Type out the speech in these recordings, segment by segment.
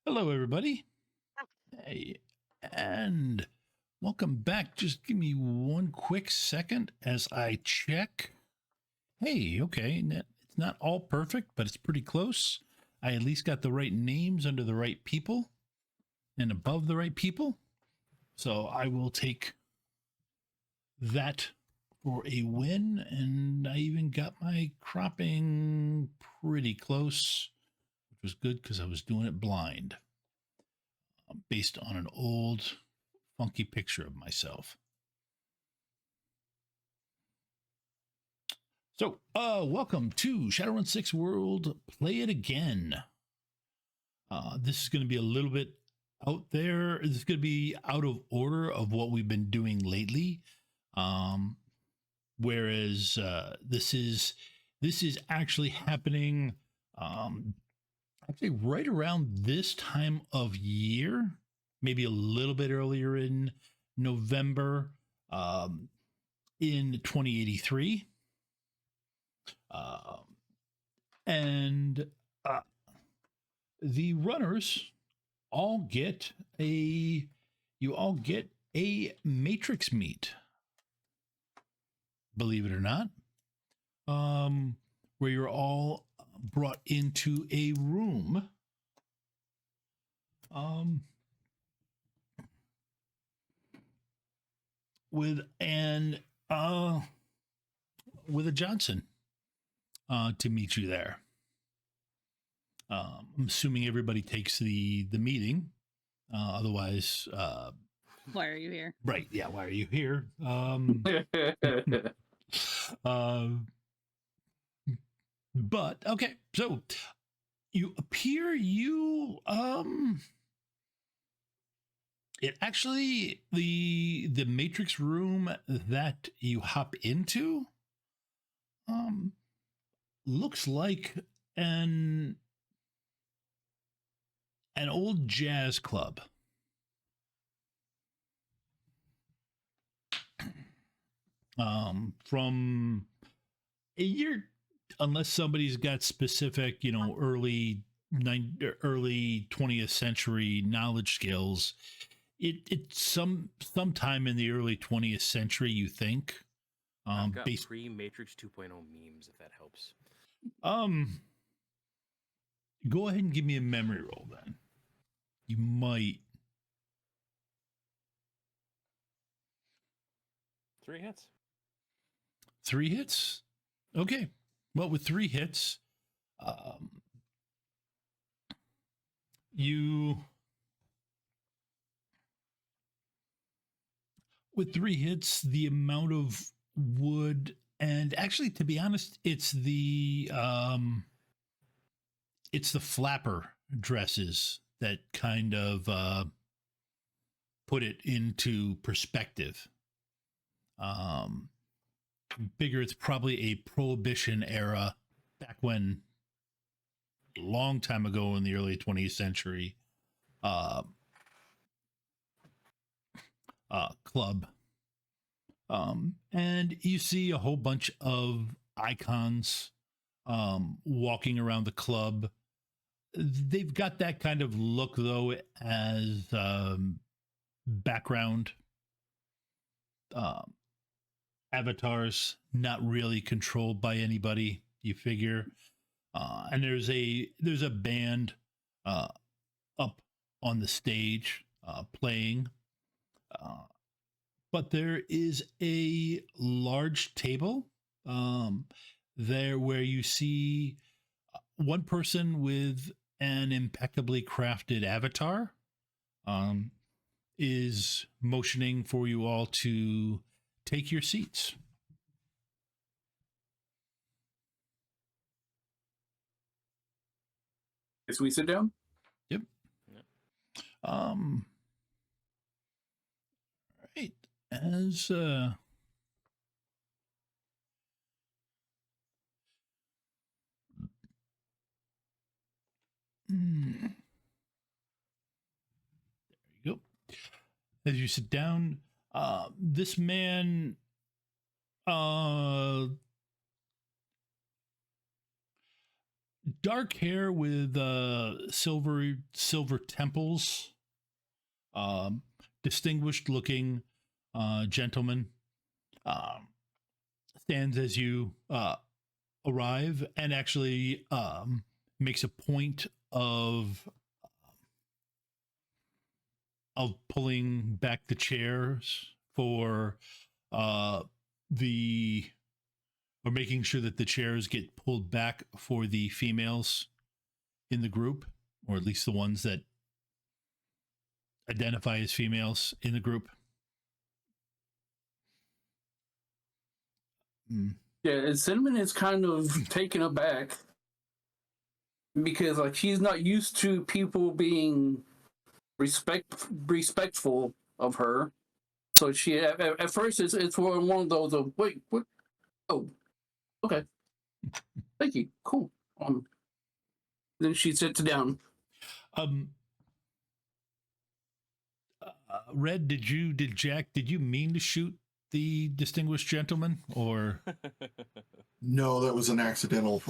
Hello, everybody. Hey, and welcome back. Just give me one quick second as I check. Hey, okay, it's not all perfect, but it's pretty close. I at least got the right names under the right people and above the right people. So I will take that for a win. And I even got my cropping pretty close, which was good because I was doing it blind. Based on an old funky picture of myself. So, welcome to Shadowrun 6 World Play It Again. This is going to be a little bit out there. This is going to be out of order of what we've been doing lately. Whereas this is actually happening actually right around this time of year, maybe a little bit earlier in November, in 2083. And the runners all get a matrix meet, believe it or not, where you're all brought into a room with a Johnson to meet you there. I'm assuming everybody takes the meeting. Otherwise, why are you here? Right? Yeah. Why are you here? But okay, so you appear it actually the matrix room that you hop into looks like an old jazz club. From a year, unless somebody's got specific, early 20th century knowledge skills, it's sometime in the early 20th century, you think. I've got pre-Matrix 2.0 memes, if that helps. Go ahead and give me a memory roll then. You might. 3 hits. 3 hits? Okay. Well, with 3 hits, with 3 hits, the amount of wood, and actually, to be honest, it's the flapper dresses that kind of put it into perspective. Figure it's probably a Prohibition era, back when, a long time ago in the early 20th century, club. And you see a whole bunch of icons walking around the club. They've got that kind of look, though, as background avatars, not really controlled by anybody, you figure. And there's a band up on the stage playing. But there is a large table there where you see one person with an impeccably crafted avatar is motioning for you all to take your seats. Yes, we sit down? Yep. All right. As there you go. As you sit down, this man dark hair with silver temples. Distinguished looking gentleman stands as you arrive and actually makes a point of pulling back the chairs for making sure that the chairs get pulled back for the females in the group, or at least the ones that identify as females in the group. Yeah, and Cinnamon is kind of taken aback because like she's not used to people being respectful of her. So she at first it's one of those of wait, what? Oh, okay, thank you, cool. Then she sits down. Red, did you mean to shoot the distinguished gentleman, or? No, that was an accidental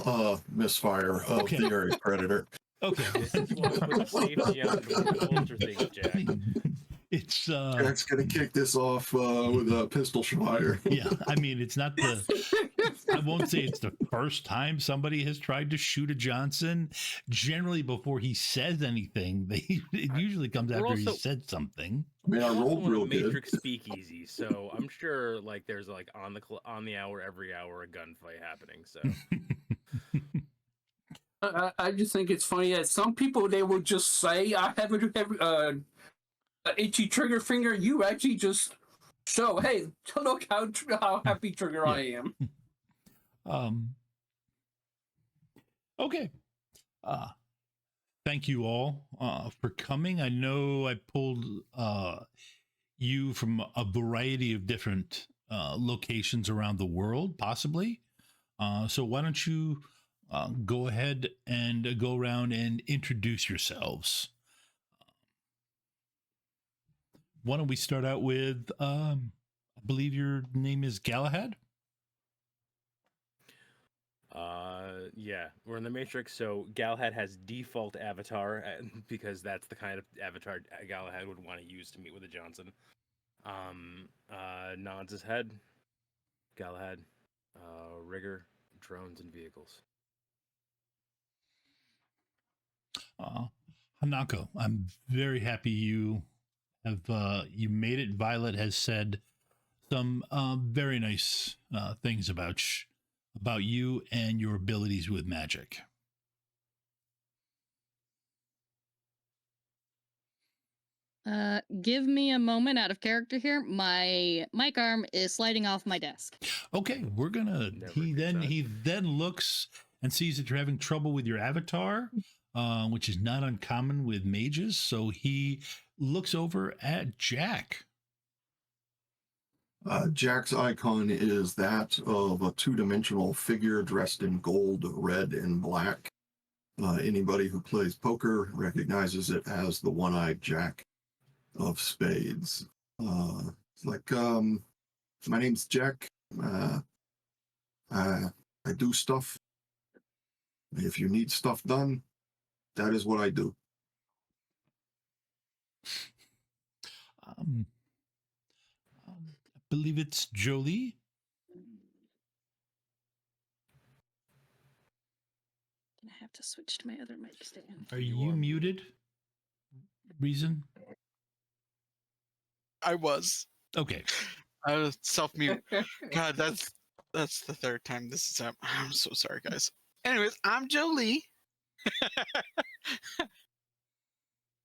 misfire of the area predator. Okay. This is why we put safety on the older things, Jack. It's Jack's gonna kick this off with a pistol fire. Yeah, I mean, it's not I won't say it's the first time somebody has tried to shoot a Johnson. Generally, before he says anything, it usually comes after he said something. I mean, I rolled real good. Matrix speakeasy, so I'm sure like there's like on the hour, every hour, a gunfight happening. So I just think it's funny that some people they will just say I have an itchy trigger finger. You actually just show, hey, look how happy trigger I am. Okay. Thank you all for coming. I know I pulled you from a variety of different locations around the world, possibly. So why don't you go ahead and go around and introduce yourselves? Why don't we start out with, I believe your name is Galahad? Yeah, we're in the Matrix, so Galahad has default avatar because that's the kind of avatar Galahad would want to use to meet with a Johnson. Nods his head. Galahad, rigger, drones, and vehicles. Hanako, I'm very happy you have you made it. Violet has said some very nice things about you and your abilities with magic. Give me a moment out of character here. My mic arm is sliding off my desk. Okay, we're gonna. He then looks and sees that you're having trouble with your avatar, which is not uncommon with mages. So he looks over at Jack. Jack's icon is that of a two-dimensional figure dressed in gold, red, and black. Anybody who plays poker recognizes it as the one-eyed Jack of spades. It's like, my name's Jack. I do stuff. If you need stuff done, that is what I do. I believe it's Jolie. Gonna have to switch to my other mic stand. Are you muted? Reason? I was. Okay. I was self-mute. God, that's the third time this is up. I'm so sorry, guys. Anyways, I'm Jolie.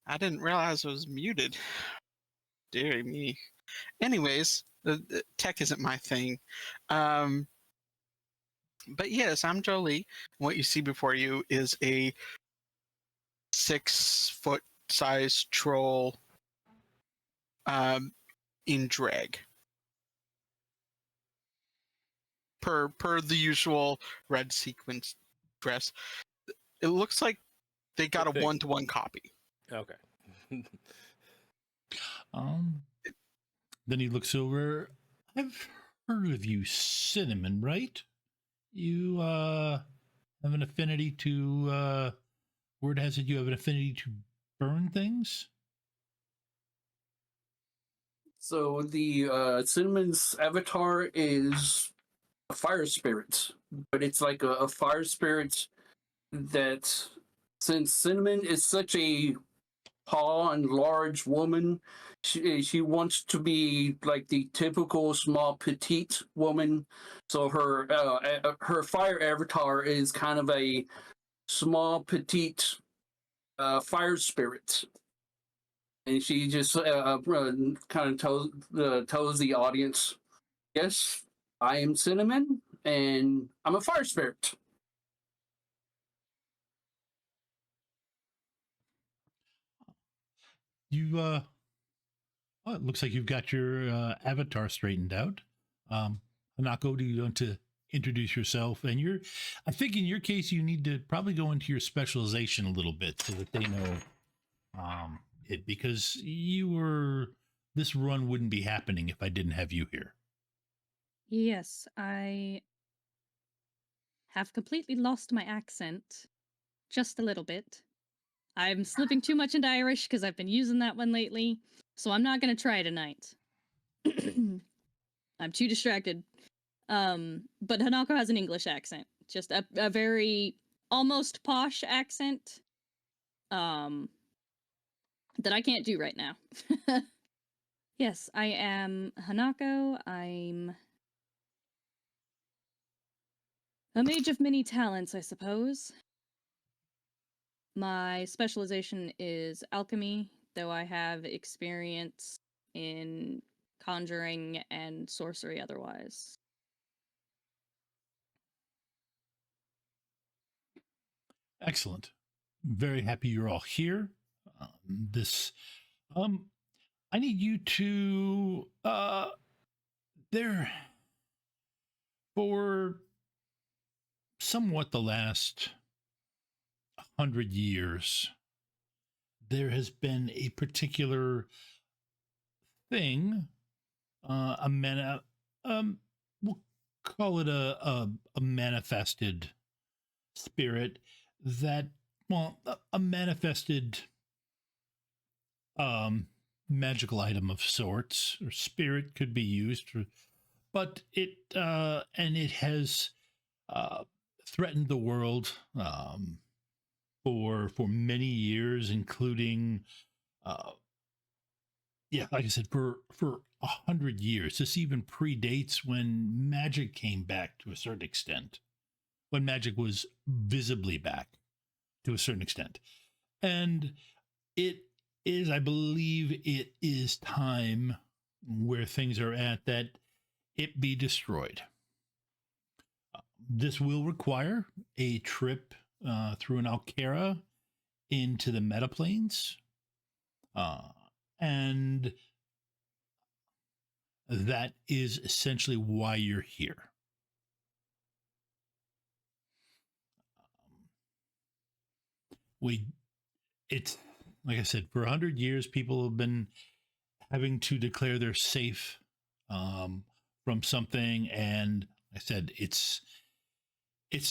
I didn't realize I was muted. Dear me. Anyways, the tech isn't my thing. But yes, I'm Jolie. What you see before you is a 6-foot size troll in drag. Per the usual red sequence dress. It looks like they got a 1-to-1 copy. Okay. Then he looks over. I've heard of you, Cinnamon, right? You have an affinity to, word has it you have an affinity to burn things? So the Cinnamon's avatar is a fire spirit, but it's like a fire spirit that, since Cinnamon is such a tall and large woman, she wants to be like the typical small petite woman. So her fire avatar is kind of a small petite fire spirit, and she just kind of tells the audience, "Yes, I am Cinnamon, and I'm a fire spirit." You, oh, it looks like you've got your avatar straightened out. Hanako, do you want to introduce yourself? And I think in your case, you need to probably go into your specialization a little bit so that they know it, because this run wouldn't be happening if I didn't have you here. Yes, I have completely lost my accent. Just a little bit. I'm slipping too much into Irish because I've been using that one lately, so I'm not going to try tonight. I'm too distracted. But Hanako has an English accent. Just a very almost posh accent. That I can't do right now. Yes, I am Hanako. I'm a mage of many talents, I suppose. My specialization is alchemy, though I have experience in conjuring and sorcery otherwise. Excellent. Very happy you're all here. I need you to, there, for somewhat the last 100 years, there has been a particular thing, we'll call it a manifested spirit that, well, a manifested magical item of sorts, or spirit could be used for, but it has threatened the world for many years, including like I said, for 100 years. This even predates when magic came back to a certain extent, when magic was visibly back to a certain extent. And it is, I believe it is time, where things are at, that it be destroyed. This will require a trip through an Alkera into the metaplanes. And that is essentially why you're here. It's like I said, for 100 years, people have been having to declare they're safe from something, and I said it's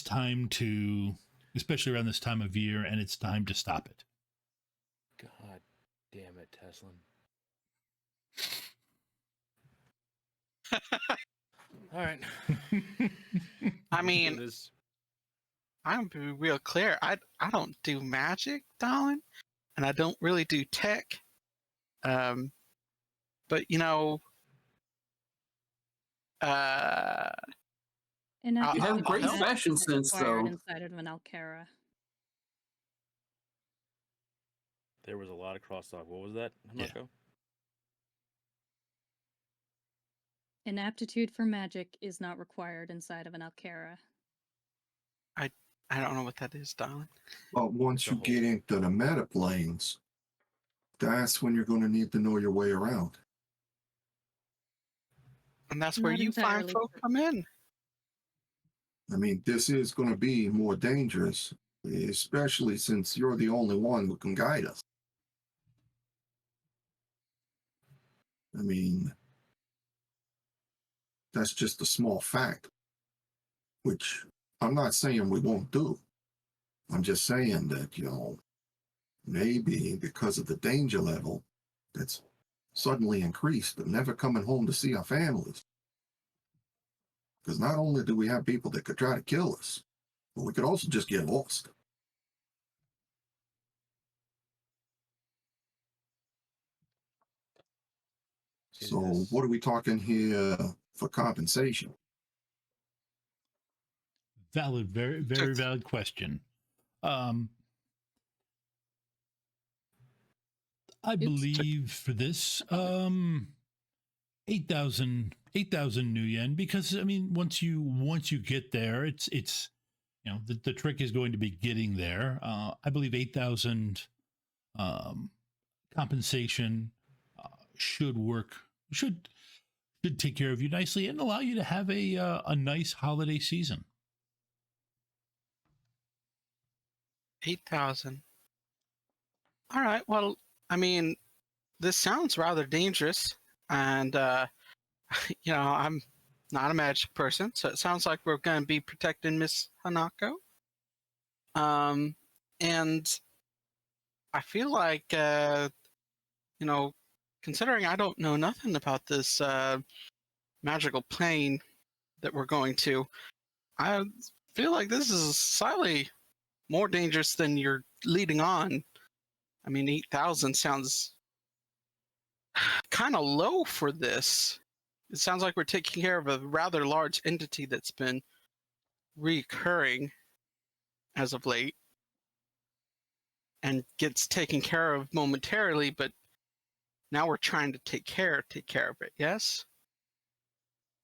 time to, especially around this time of year, and it's time to stop it. God damn it, Teslin. All right. I mean, I'm to be real clear. I don't do magic, darling, and I don't really do tech. But you know, And You have great help. fashion sense, though. inside of an Alkera. There was a lot of crosstalk. What was that, Hanako? Yeah. An aptitude for magic is not required inside of an Alkera. I don't know what that is, darling. But once The you whole- get into the metaplanes, that's when you're going to need to know your way around. And that's where Not you fine entirely. folk come in. I mean, this is going to be more dangerous, especially since you're the only one who can guide us. I mean, that's just a small fact, which I'm not saying we won't do. I'm just saying that, maybe because of the danger level that's suddenly increased of never coming home to see our families. Because not only do we have people that could try to kill us, but we could also just get lost. So what are we talking here for compensation? Valid, very, very valid question. I believe for this, 8,000 new yen, because I mean, once you get there, it's the trick is going to be getting there. I believe 8,000 compensation should work, should take care of you nicely and allow you to have a nice holiday season. 8,000. All right. Well, I mean, this sounds rather dangerous, and I'm not a magic person, so it sounds like we're going to be protecting Miss Hanako. And I feel like, considering I don't know nothing about this magical plane that we're going to, I feel like this is slightly more dangerous than you're leading on. I mean, 8,000 sounds kind of low for this. It sounds like we're taking care of a rather large entity that's been recurring as of late and gets taken care of momentarily, but now we're trying to take care of it. Yes?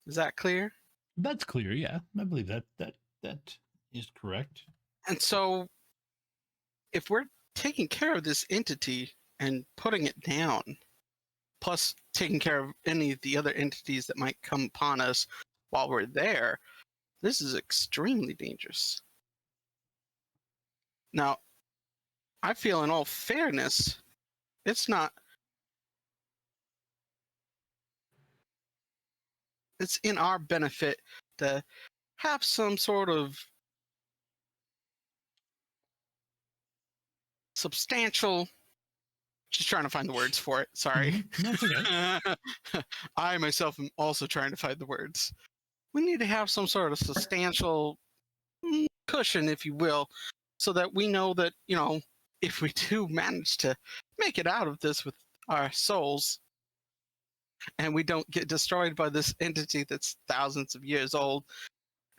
Is that clear? That's clear. Yeah, I believe that is correct. And so if we're taking care of this entity and putting it down, plus taking care of any of the other entities that might come upon us while we're there, this is extremely dangerous. Now, I feel in all fairness, it's in our benefit to have some sort of substantial, just trying to find the words for it, sorry. That's okay. I myself am also trying to find the words. We need to have some sort of substantial cushion, if you will, so that we know that, if we do manage to make it out of this with our souls, and we don't get destroyed by this entity that's thousands of years old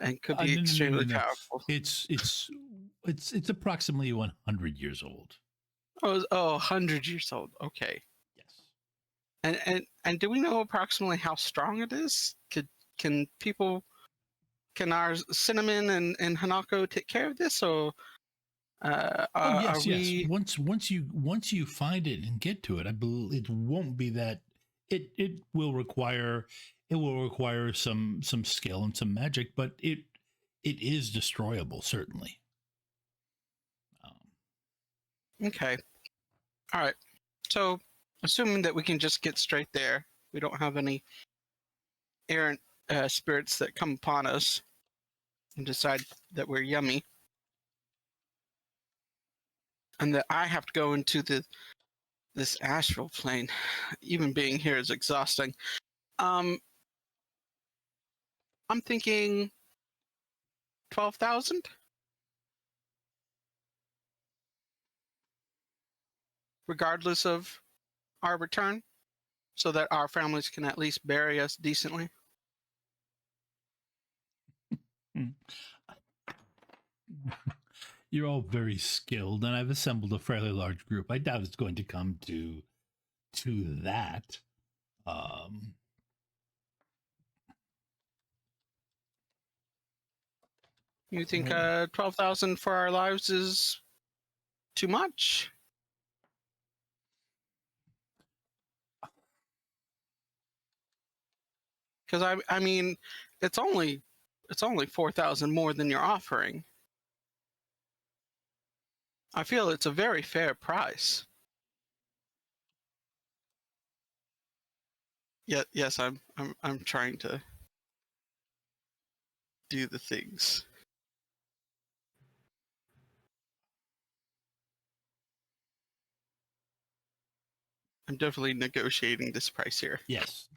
and could be extremely powerful. It's approximately 100 years old. Oh, 100 years old. Okay. Yes. And do we know approximately how strong it is? Can our Cinnamon and Hanako take care of this, or yes. we... Once you find it and get to it, I believe it won't be that. It will require some skill and some magic, but it is destroyable, certainly. Okay. All right. So, assuming that we can just get straight there, we don't have any errant spirits that come upon us and decide that we're yummy, and that I have to go into this astral plane. Even being here is exhausting. I'm thinking 12,000, regardless of our return, so that our families can at least bury us decently. You're all very skilled, and I've assembled a fairly large group. I doubt it's going to come to that. You think 12,000 for our lives is too much? Because I mean, it's only 4,000 more than you're offering. I feel it's a very fair price. Yes, I'm trying to do the things. I'm definitely negotiating this price here. Yes.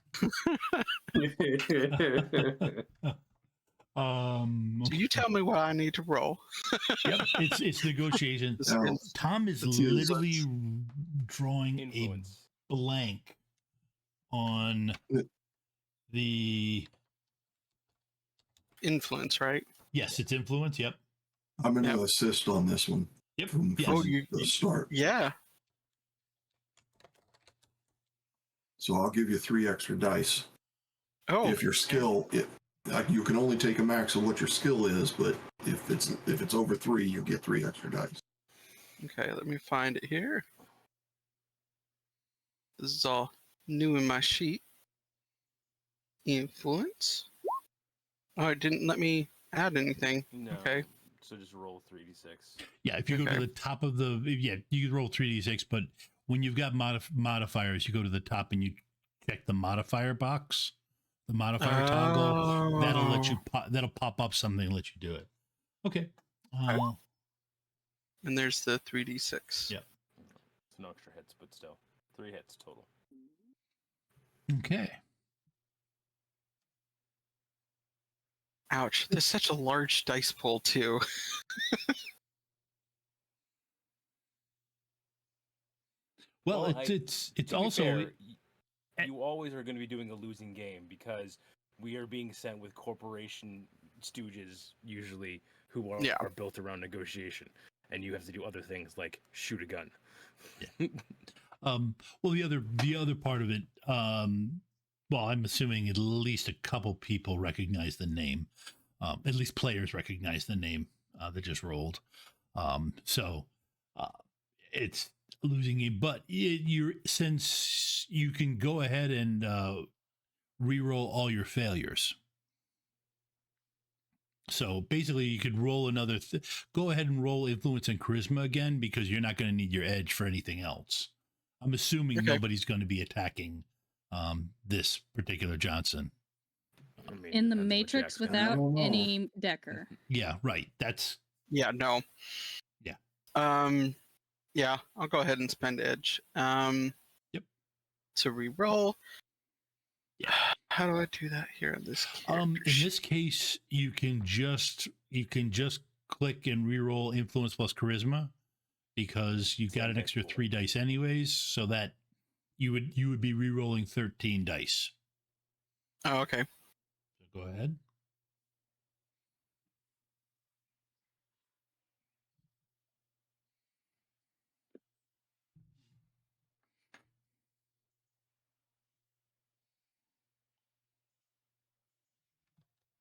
So you tell me what I need to roll. Yep, it's negotiation. This Now, is- Tom is Let's use literally drawing Influence. a blank on the. influence, right? Yes, it's influence. Yep. I'm going to Yep. assist on this one Yep. from, Yes. from Oh, you- the start. Yeah. So I'll give you 3 extra dice. Oh, If your skill, you can only take a max of what your skill is, but if it's over 3, you get 3 extra dice. okay. Let me find it here. This is all new in my sheet. Influence. Oh, it didn't let me add anything. No. Okay. So just roll 3d6. Yeah. If you go to Okay. the top of the you can roll 3d6, but when you've got modifiers, you go to the top and you check the modifier box, the modifier toggle. That'll let you that'll pop up something and let you do it. Okay. And there's the 3d6. Yeah. It's no extra hits, but still. 3 hits total. Okay. Ouch. There's such a large dice pool, too. Well, Well, it's To be also fair, you always are going to be doing a losing game because we are being sent with corporation stooges usually who are, Yeah. are built around negotiation, and you have to do other things like shoot a gun. well the other part of it, well, I'm assuming at least a couple people recognize the name. At least players recognize the name that just rolled. So it's a losing game, but you're since you can go ahead and re-roll all your failures. So basically, you could roll another. Go ahead and roll influence and charisma again because you're not going to need your edge for anything else. I'm assuming Okay. nobody's going to be attacking this particular Johnson. I mean, In the depends on what Matrix Jack's got. without don't know. any Decker. Yeah, right. That's Yeah, no. Yeah. Yeah, I'll go ahead and spend edge. Yep. To re-roll. Yeah. How do I do that here in this in character sheet? this case you can just click and re-roll influence plus charisma because you've got an extra 3 dice anyways, so that you would be re-rolling 13 dice. Oh, okay. So go ahead.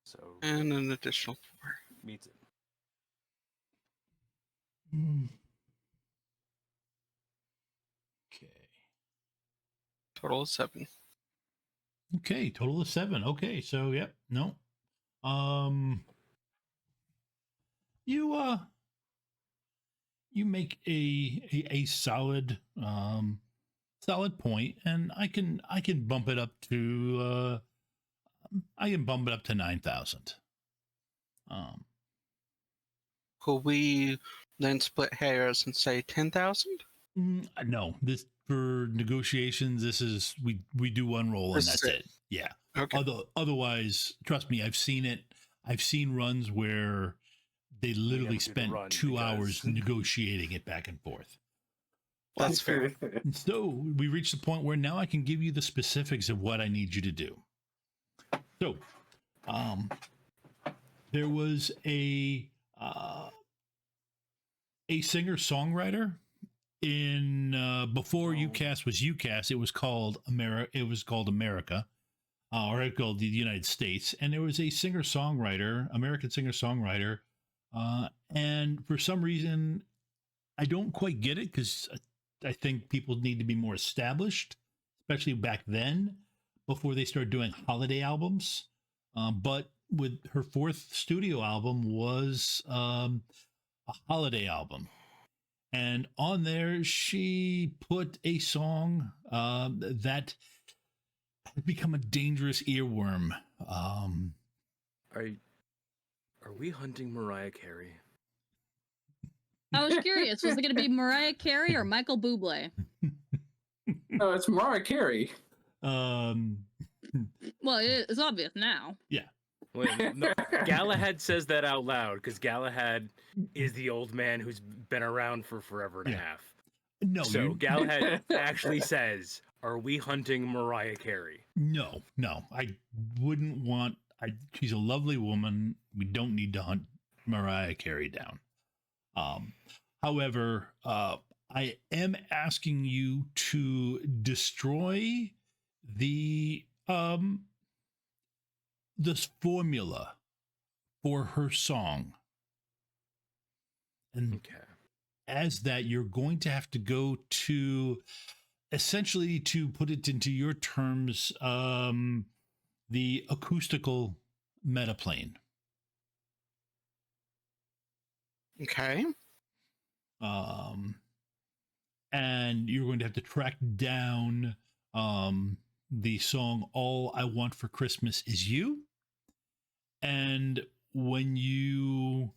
So And an additional 4. meets it. Okay. Total of 7. Okay, total of 7. Okay, so yep, no. You make a solid solid point, and I can bump it up to 9,000. Could we then split hairs and say 10,000? No, this for negotiations. This is we do one roll and This that's is it. Yeah. Okay. Otherwise, trust me, I've seen it. I've seen runs where they literally never do the spent run 2 hours because- negotiating it back and forth. That's fair. And so we reached the point where now I can give you the specifics of what I need you to do. So, there was a singer-songwriter in before UCAS was UCAS. It was called America. It was called America, or it called the United States. And there was a singer-songwriter, American singer-songwriter, and for some reason, I don't quite get it because I think people need to be more established, especially back then, before they started doing holiday albums. But with her 4th studio album was a holiday album. And on there, she put a song that had become a dangerous earworm. Are we hunting Mariah Carey? I was curious, was it going to be Mariah Carey or Michael Bublé? No, it's Mariah Carey. Well, it's obvious now. Wait, no, Galahad says that out loud because Galahad is the old man who's been around for forever and a Yeah. half. No, So Galahad actually says, "Are we hunting Mariah Carey?" no. I wouldn't want. She's a lovely woman. We don't need to hunt Mariah Carey down. However, I am asking you to destroy this formula for her song. And Okay. as that, you're going to have to go to, essentially, to put it into your terms, the acoustical metaplane. Okay. And you're going to have to track down the song "All I Want for Christmas Is You." And when you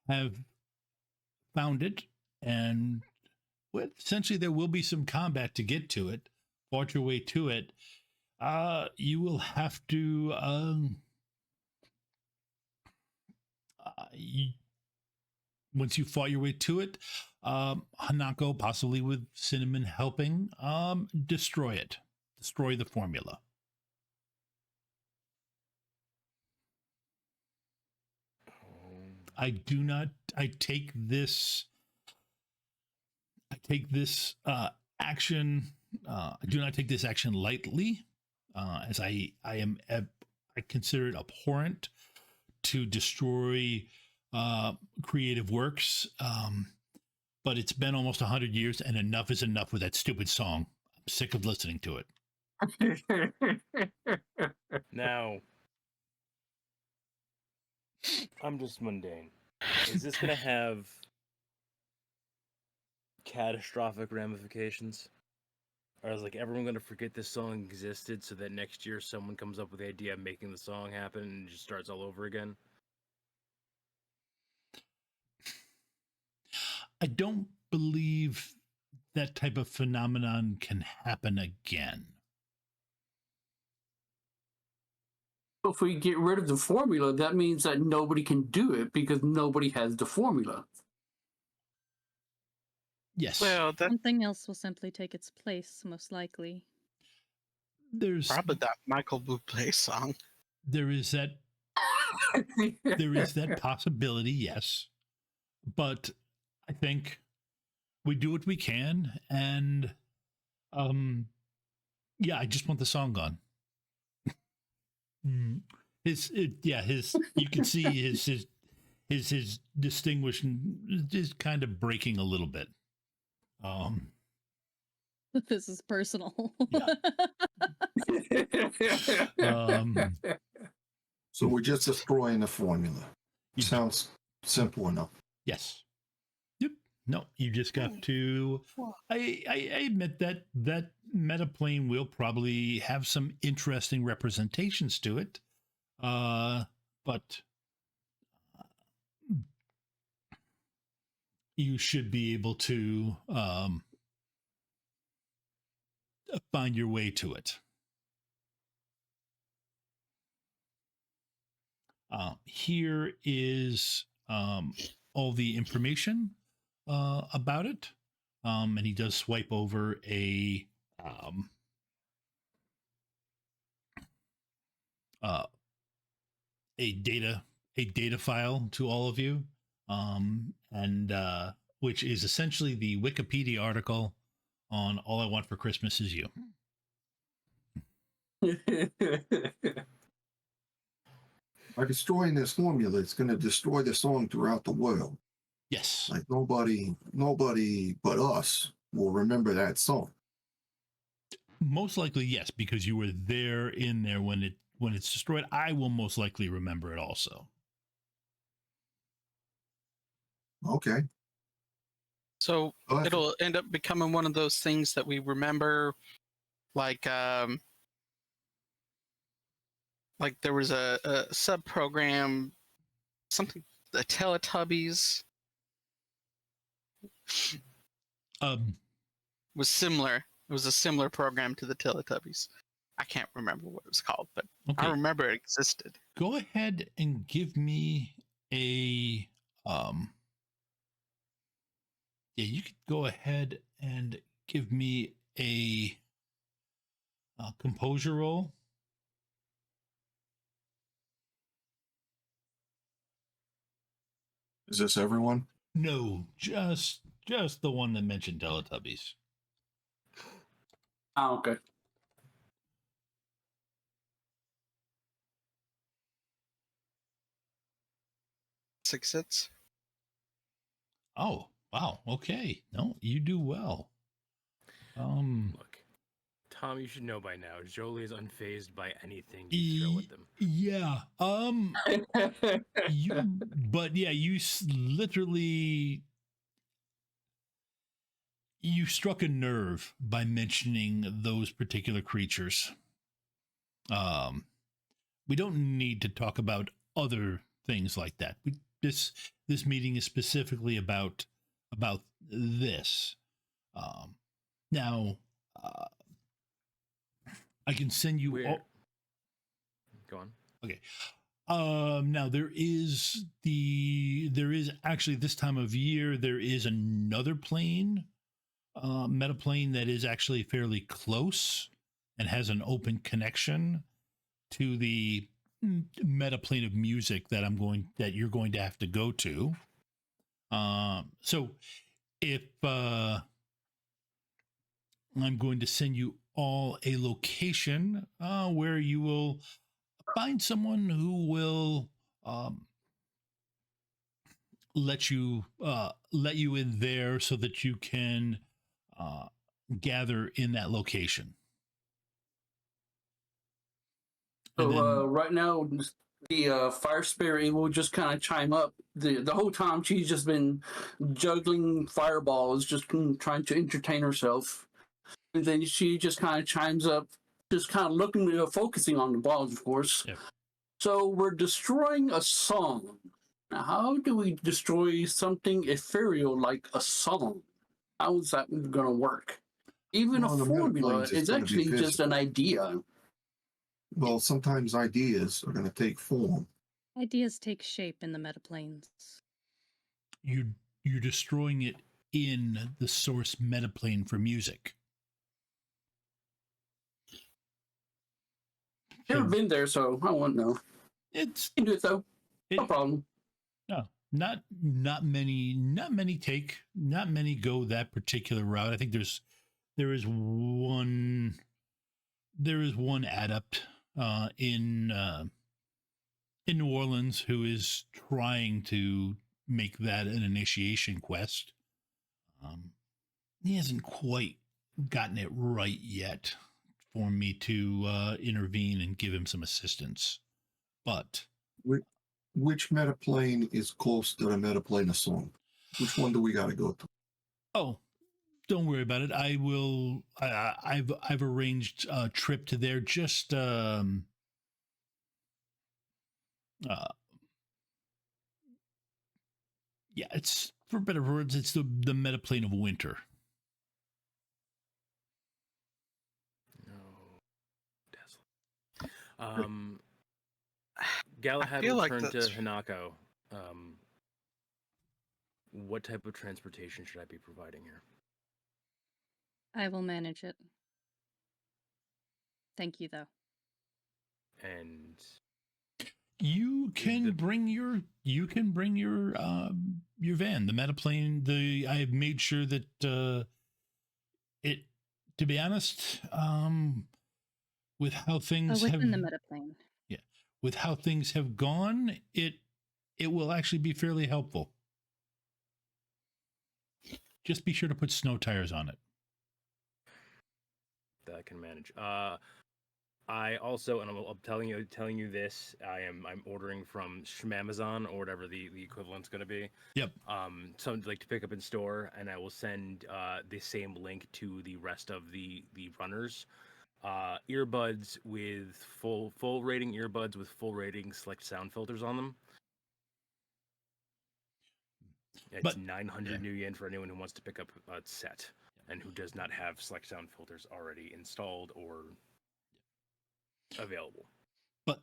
have found it, and essentially there will be some combat to get to it, fought your way to it, you will have to once you fought your way to it, Hanako, possibly with Cinnamon helping, destroy the formula. I take this action. I do not take this action lightly, as I consider it abhorrent to destroy creative works. But it's been almost 100 years, and enough is enough with that stupid song. I'm sick of listening to it. Now, I'm just mundane. Is this going to have catastrophic ramifications? Or is like everyone going to forget this song existed so that next year someone comes up with the idea of making the song happen and just starts all over again? I don't believe that type of phenomenon can happen again. If we get rid of the formula, that means that nobody can do it because nobody has the formula. Yes. Well, that Something else will simply take its place, most likely. there's probably that Michael Bublé song. there is that possibility, yes. But I think we do what we can, and yeah, I just want the song gone. You can see his distinguished is kind of breaking a little bit. This is personal. So we're just destroying the formula. You- Sounds simple enough. Yes. Yep. No, you just got to. I admit that metaplane will probably have some interesting representations to it, but you should be able to find your way to it. Here is all the information about it, and he does swipe over a data file to all of you, and which is essentially the Wikipedia article on "All I Want for Christmas Is You." By destroying this formula, it's going to destroy the song throughout the world. Yes. Like nobody but us will remember that song. Most likely, yes, because you were in there when it's destroyed. I will most likely remember it also. Okay. So Well, that's- it'll end up becoming one of those things that we remember, like there was a sub program, something, the Teletubbies Um, was similar. It was a similar program to the Teletubbies. I can't remember what it was called, but Okay. I remember it existed. Go ahead and give me a yeah, you could go ahead and give me a composure roll. Is this everyone? No, just the one that mentioned Teletubbies. Oh, okay. Six hits. Oh, wow. Okay. No, you do well. Look, Tom, you should know by now. Jolie is unfazed by anything you throw at them. Yeah. But yeah, literally you struck a nerve by mentioning those particular creatures. We don't need to talk about other things like that. This meeting is specifically about this. Now, I can send you. Go on. Okay. Now there is actually this time of year there is another plane, metaplane that is actually fairly close and has an open connection to the metaplane of music that you're going to have to go to. So if I'm going to send you all a location where you will find someone who will let you in there so that you can gather in that location. So right now, the fire spirit will just kind of chime up. The whole time she's just been juggling fireballs, just trying to entertain herself. And then she just kind of chimes up, just kind of looking, focusing on the balls, of course. Yep. So we're destroying a song. Now, how do we destroy something ethereal like a song? How is that going to work? Even Well, a the formula metaplane's just is gonna be actually just an physical. idea. Well, sometimes ideas are going to take form. Ideas take shape in the metaplanes. You're destroying it in the source metaplane for music. Never been there, so I won't know. It's You can do it though. No problem. No, not many go that particular route. I think there is one adept in New Orleans who is trying to make that an initiation quest. He hasn't quite gotten it right yet for me to intervene and give him some assistance. But Which metaplane is close to the metaplane of song? Which one do we got to go to? oh, don't worry about it. I will. I've arranged a trip to there. Just yeah, it's for better words. It's the metaplane of winter. No, Tesla. Galahad feel will like turn to that's- Hanako. What type of transportation should I be providing here? I will manage it. Thank you, though. And You can bring your van, the metaplane. I have made sure that it. To be honest, with how things Within the metaplane. Yeah, with how things have gone, it will actually be fairly helpful. Just be sure to put snow tires on it. that I can manage. I also, and I'm telling you this, I'm ordering from Shmamazon or whatever the equivalent's going to be. Yep. Something like to pick up in store, and I will send the same link to the rest of the runners. Earbuds with full rating earbuds with full rating select sound filters on them. It's 900 new yen for anyone who wants to pick up a set. and who does not have select sound filters already installed or available. But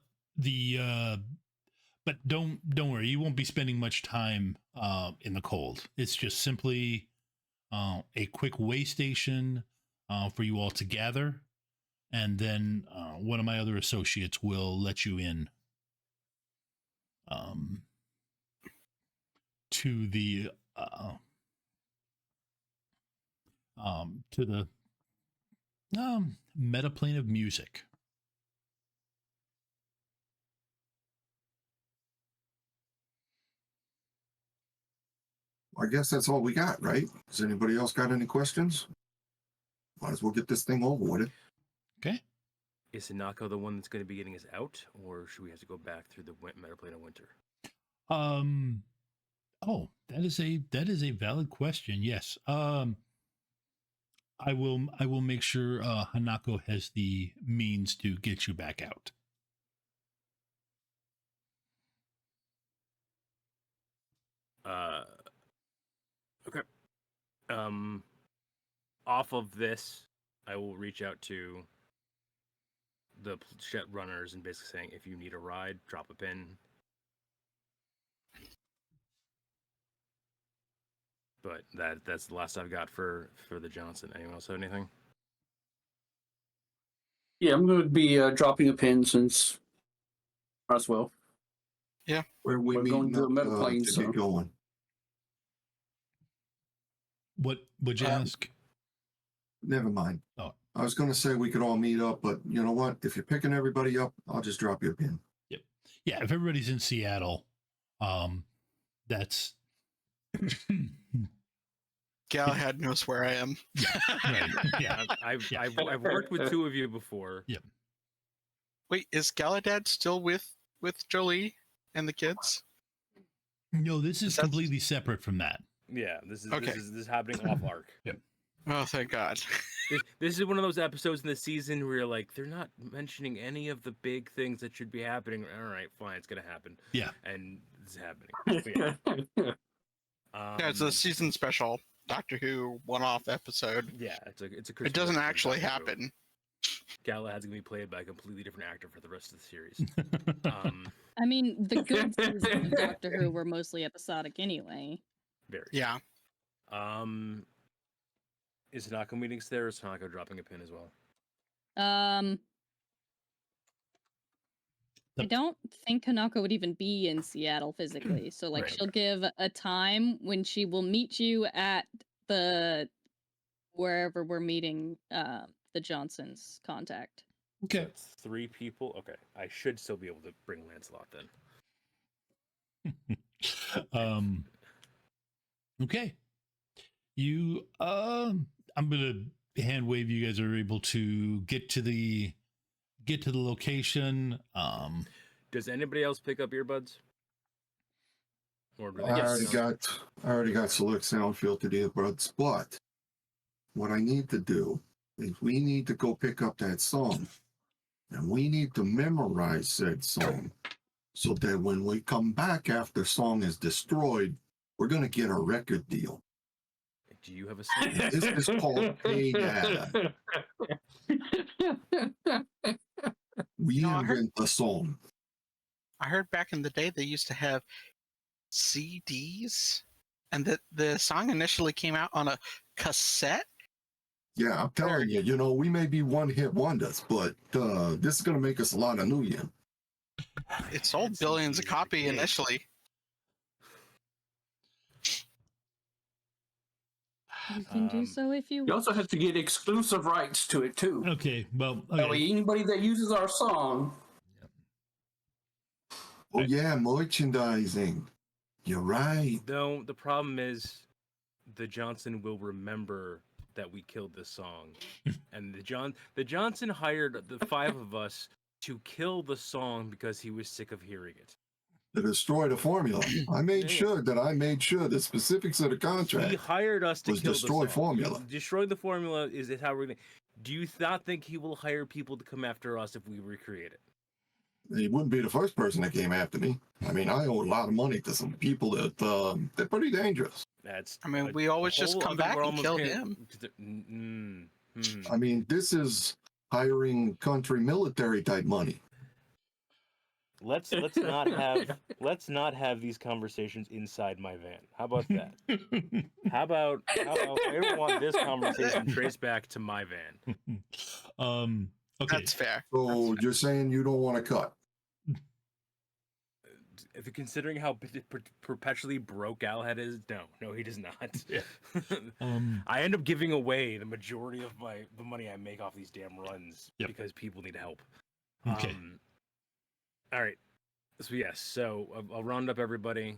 but don't worry, you won't be spending much time in the cold. It's just simply a quick way station for you all to gather, and then one of my other associates will let you in to the metaplane of music. I guess that's all we got, right? Has anybody else got any questions? Might as well get this thing over with. Okay. Is Hanako the one that's going to be getting us out, or should we have to go back through the metaplane of winter? Oh, that is a valid question. Yes. I will make sure Hanako has the means to get you back out. Okay. Off of this, I will reach out to the runners and basically saying, if you need a ride, drop a pin. But that's the last I've got for the Johnson. Anyone else have anything? Yeah, I'm going to be dropping a pin since as well. Yeah. Where we We're going meeting to a up metaplane, to so. get going? What would you ask? Never mind. Oh. I was going to say we could all meet up, but you know what? If you're picking everybody up, I'll just drop you a pin. Yep. Yeah, if everybody's in Seattle, that's Galahad knows where I am. right. Yeah. I've worked with two of you before. Yep. Wait, is Galahad still with Jolie and the kids? No, this is completely separate from that. Yeah, this is Okay. this is happening off arc. Yep. Oh, thank God. This is one of those episodes in the season where you're like, they're not mentioning any of the big things that should be happening. All right, fine, it's gonna happen. Yeah. And it's happening. But yeah. Yeah, it's a season special Doctor Who one-off episode. Yeah, it's a. It doesn't actually happen. Galahad's gonna be played by a completely different actor for the rest of the series. I mean, the good seasons of Doctor Who were mostly episodic anyway. Very. Yeah. Is Hanako meeting us there, or is Hanako dropping a pin as well? I don't think Hanako would even be in Seattle physically. So like Right. she'll give a time when she will meet you at the wherever we're meeting the Johnsons contact. Okay. That's 3 people. Okay, I should still be able to bring Lancelot then. Okay. You I'm gonna hand wave. You guys are able to get to the location. Does anybody else pick up earbuds? Or do they I just already got select sound filtered earbuds, but what I need to do is we need to go pick up that song, and we need to memorize said song, so that when we come back after song is destroyed, we're gonna get a record deal. Do you have a song? This is called Hey Dad. We No, I heard- invent the song. I heard back in the day they used to have CDs, and that the song initially came out on a cassette. Yeah, I'm telling you, we may be one-hit wonders, but this is gonna make us a lot of new yen. It sold billions a copy initially. You can do so if you You also have to get exclusive rights to it too. Okay. Well. That Okay. way, anybody that uses our song, Oh yeah, merchandising. You're right. No, the problem is the Johnson will remember that we killed this song. And the Johnson hired the 5 of us to kill the song because he was sick of hearing it. To destroy the formula. I made sure the specifics of the He contract hired us to was kill destroy the song. formula. Destroy the formula is how we're gonna. Do you not think he will hire people to come after us if we recreate it? He wouldn't be the first person that came after me. I mean, I owe a lot of money to some people that they're pretty dangerous. That's. I mean, we always just whole come other back realm and of kill can- him. I mean, this is hiring country military type money. Let's not have these conversations inside my van. How about that? How about I don't want this conversation traced back to my van. Okay. That's fair. So you're saying you don't want to cut? If you're considering how perpetually broke Galahad is, no, he does not. Yeah. I end up giving away the majority of the money I make off these damn runs because people need help. Okay. All right. So yes, so I'll round up everybody.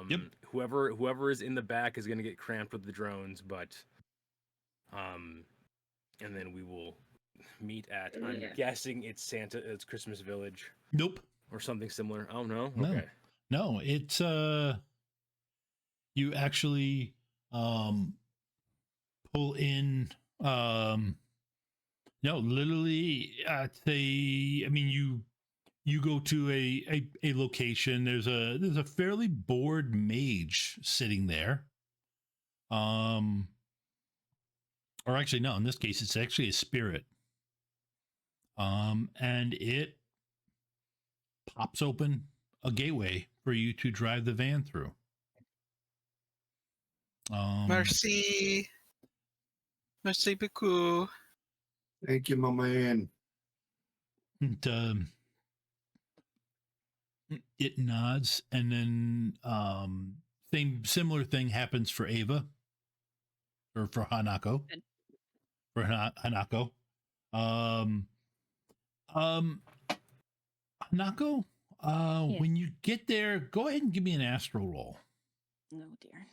Yep. Whoever is in the back is gonna get cramped with the drones, but and then we will meet at. I'm guessing it's Christmas Village. Nope. Or something similar. Oh no. No. Okay. No, it's you actually pull in no, literally you go to a location. There's a fairly bored mage sitting there. Or actually no, in this case it's actually a spirit. And it pops open a gateway for you to drive the van through. Merci beaucoup. Thank you, my man. And, it nods, and then similar thing happens for Ava, or for Hanako. Good. For Hanako. Hanako, Yes. when you get there, go ahead and give me an astral roll. Oh dear.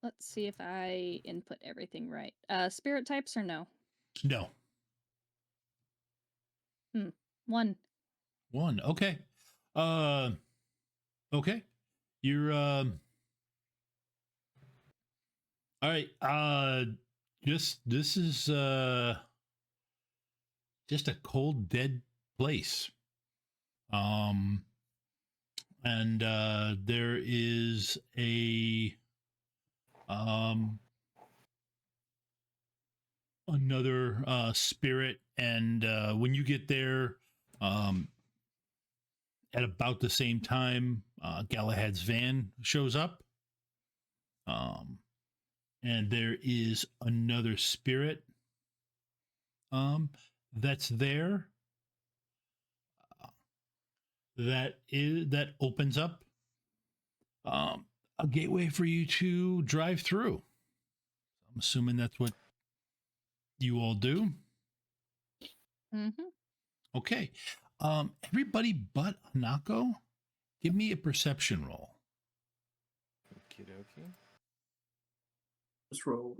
Let's see if I input everything right. Spirit types or no? No. 1. 1. Okay. Okay. You're all right. This is just a cold, dead place. And there is a another spirit, and when you get there, at about the same time, Galahad's van shows up. And there is another spirit that's there. That opens up a gateway for you to drive through. I'm assuming that's what you all do. Mm-hmm. Okay. Everybody but Hanako, give me a perception roll. Okie dokie. Let's roll.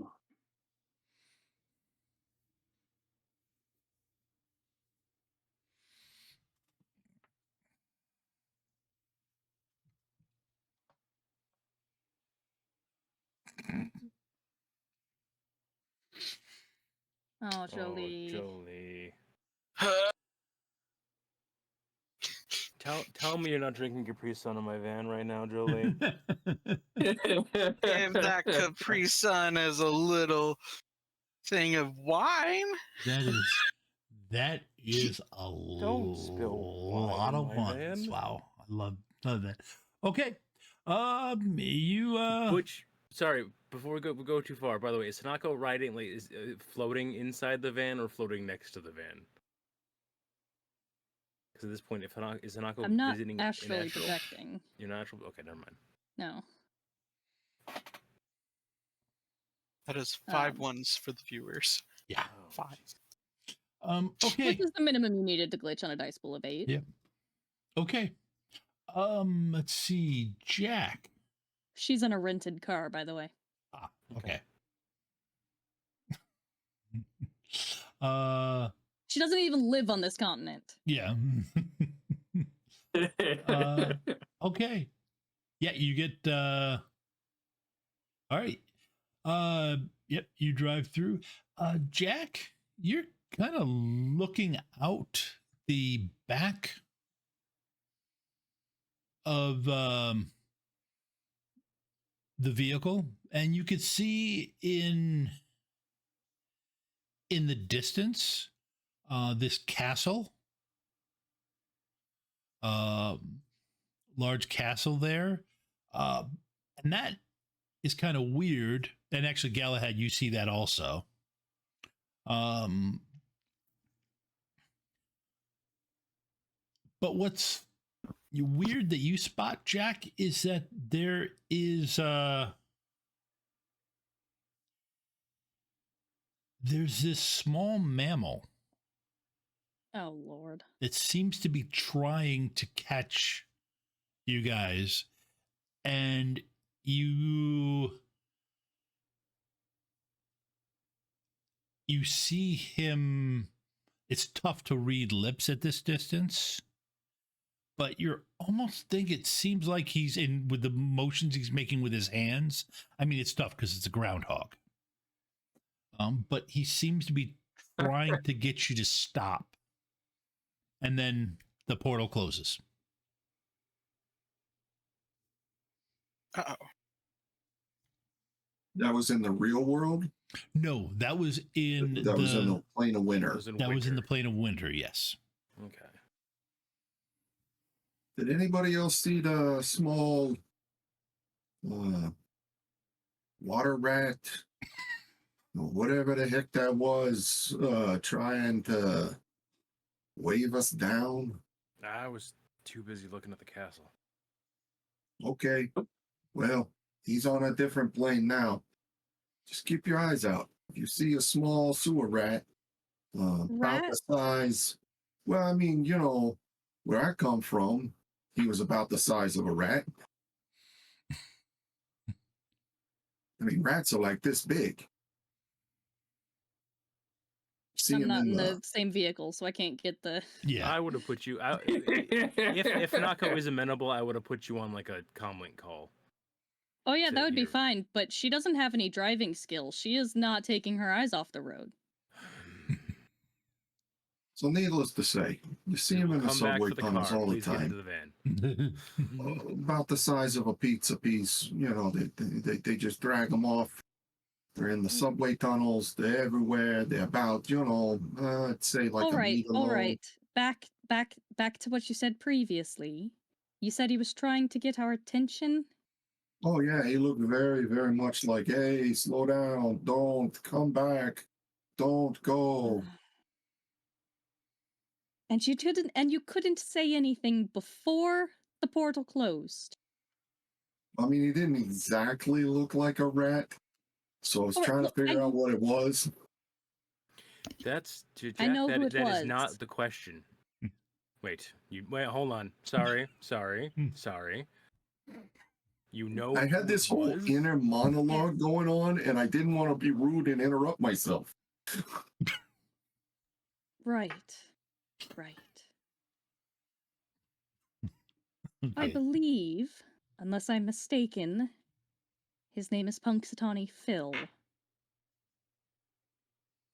Oh, Jolie. Jolie. Tell me you're not drinking Capri Sun in my van right now, Jolie. Give that Capri Sun as a little thing of wine. That is a Don't spill lot wine in of my ones. van. Wow, I love that. Okay, Which, sorry, before we go too far. By the way, is Hanako riding is floating inside the van or floating next to the van? Because at this point, if Hanako I'm not visiting astrally in astral? projecting. You're not astral? Okay, never mind. No. That is 5 ones for the viewers. yeah. Oh, 5. jeez. Okay. This is the minimum you needed to glitch on a dice pool of 8. Yeah. Okay. Let's see, Jack. She's in a rented car, by the way. Ah, okay. She doesn't even live on this continent. Yeah. Okay. Yeah, you get all right. Yep, you drive through. Jack, you're kind of looking out the back of the vehicle, and you could see in the distance this castle, large castle there, and that is kind of weird. And actually, Galahad, you see that also. But what's weird that you spot, Jack, is that there is there's this small mammal Oh Lord. that seems to be trying to catch you guys, and you see him. It's tough to read lips at this distance, but you're almost think it seems like he's in with the motions he's making with his hands. I mean, it's tough because it's a groundhog. But he seems to be trying to get you to stop. And then the portal closes. Uh-oh. That was in the real world? No, that was in That was in the plane of That winter. was in that was in the winter. plane of winter, yes. Okay. Did anybody else see the small water rat? Or whatever the heck that was, trying to wave us down? I was too busy looking at the castle. Okay. Well, he's on a different plane now. Just keep your eyes out. If you see a small sewer rat, about Rat? the size, well, I mean, you know, where I come from, he was about the size of a rat. I mean, rats are like this big. See I'm him not in in the same vehicle, so I can't get the. Yeah. I would have put you out. If Hanako is amenable, I would have put you on like a comlink call. Oh yeah, to that would be hear. fine. But she doesn't have any driving skills. She is not taking her eyes off the road. So needless to say, you see him in the Come back subway for the tunnels car. all the Please get into time. the van. About the size of a pizza piece. You know, they just drag them off. They're in the subway tunnels. They're everywhere. They're about, you know, I'd say like All a right, meter all long. right. Back to what you said previously. You said he was trying to get our attention. Oh yeah, he looked very, very much like, hey, slow down, don't come back, don't go. And you couldn't say anything before the portal closed. I mean, he didn't exactly look like a rat, so I was All right, trying to look, figure out what it was. That's Jack. I know who it that is was. not the question. Wait, hold on. Sorry. You know, I had who this it whole was? inner monologue going on, and I didn't want to be rude and interrupt myself. Right. I Okay. believe, unless I'm mistaken, his name is Punxsutawney Phil.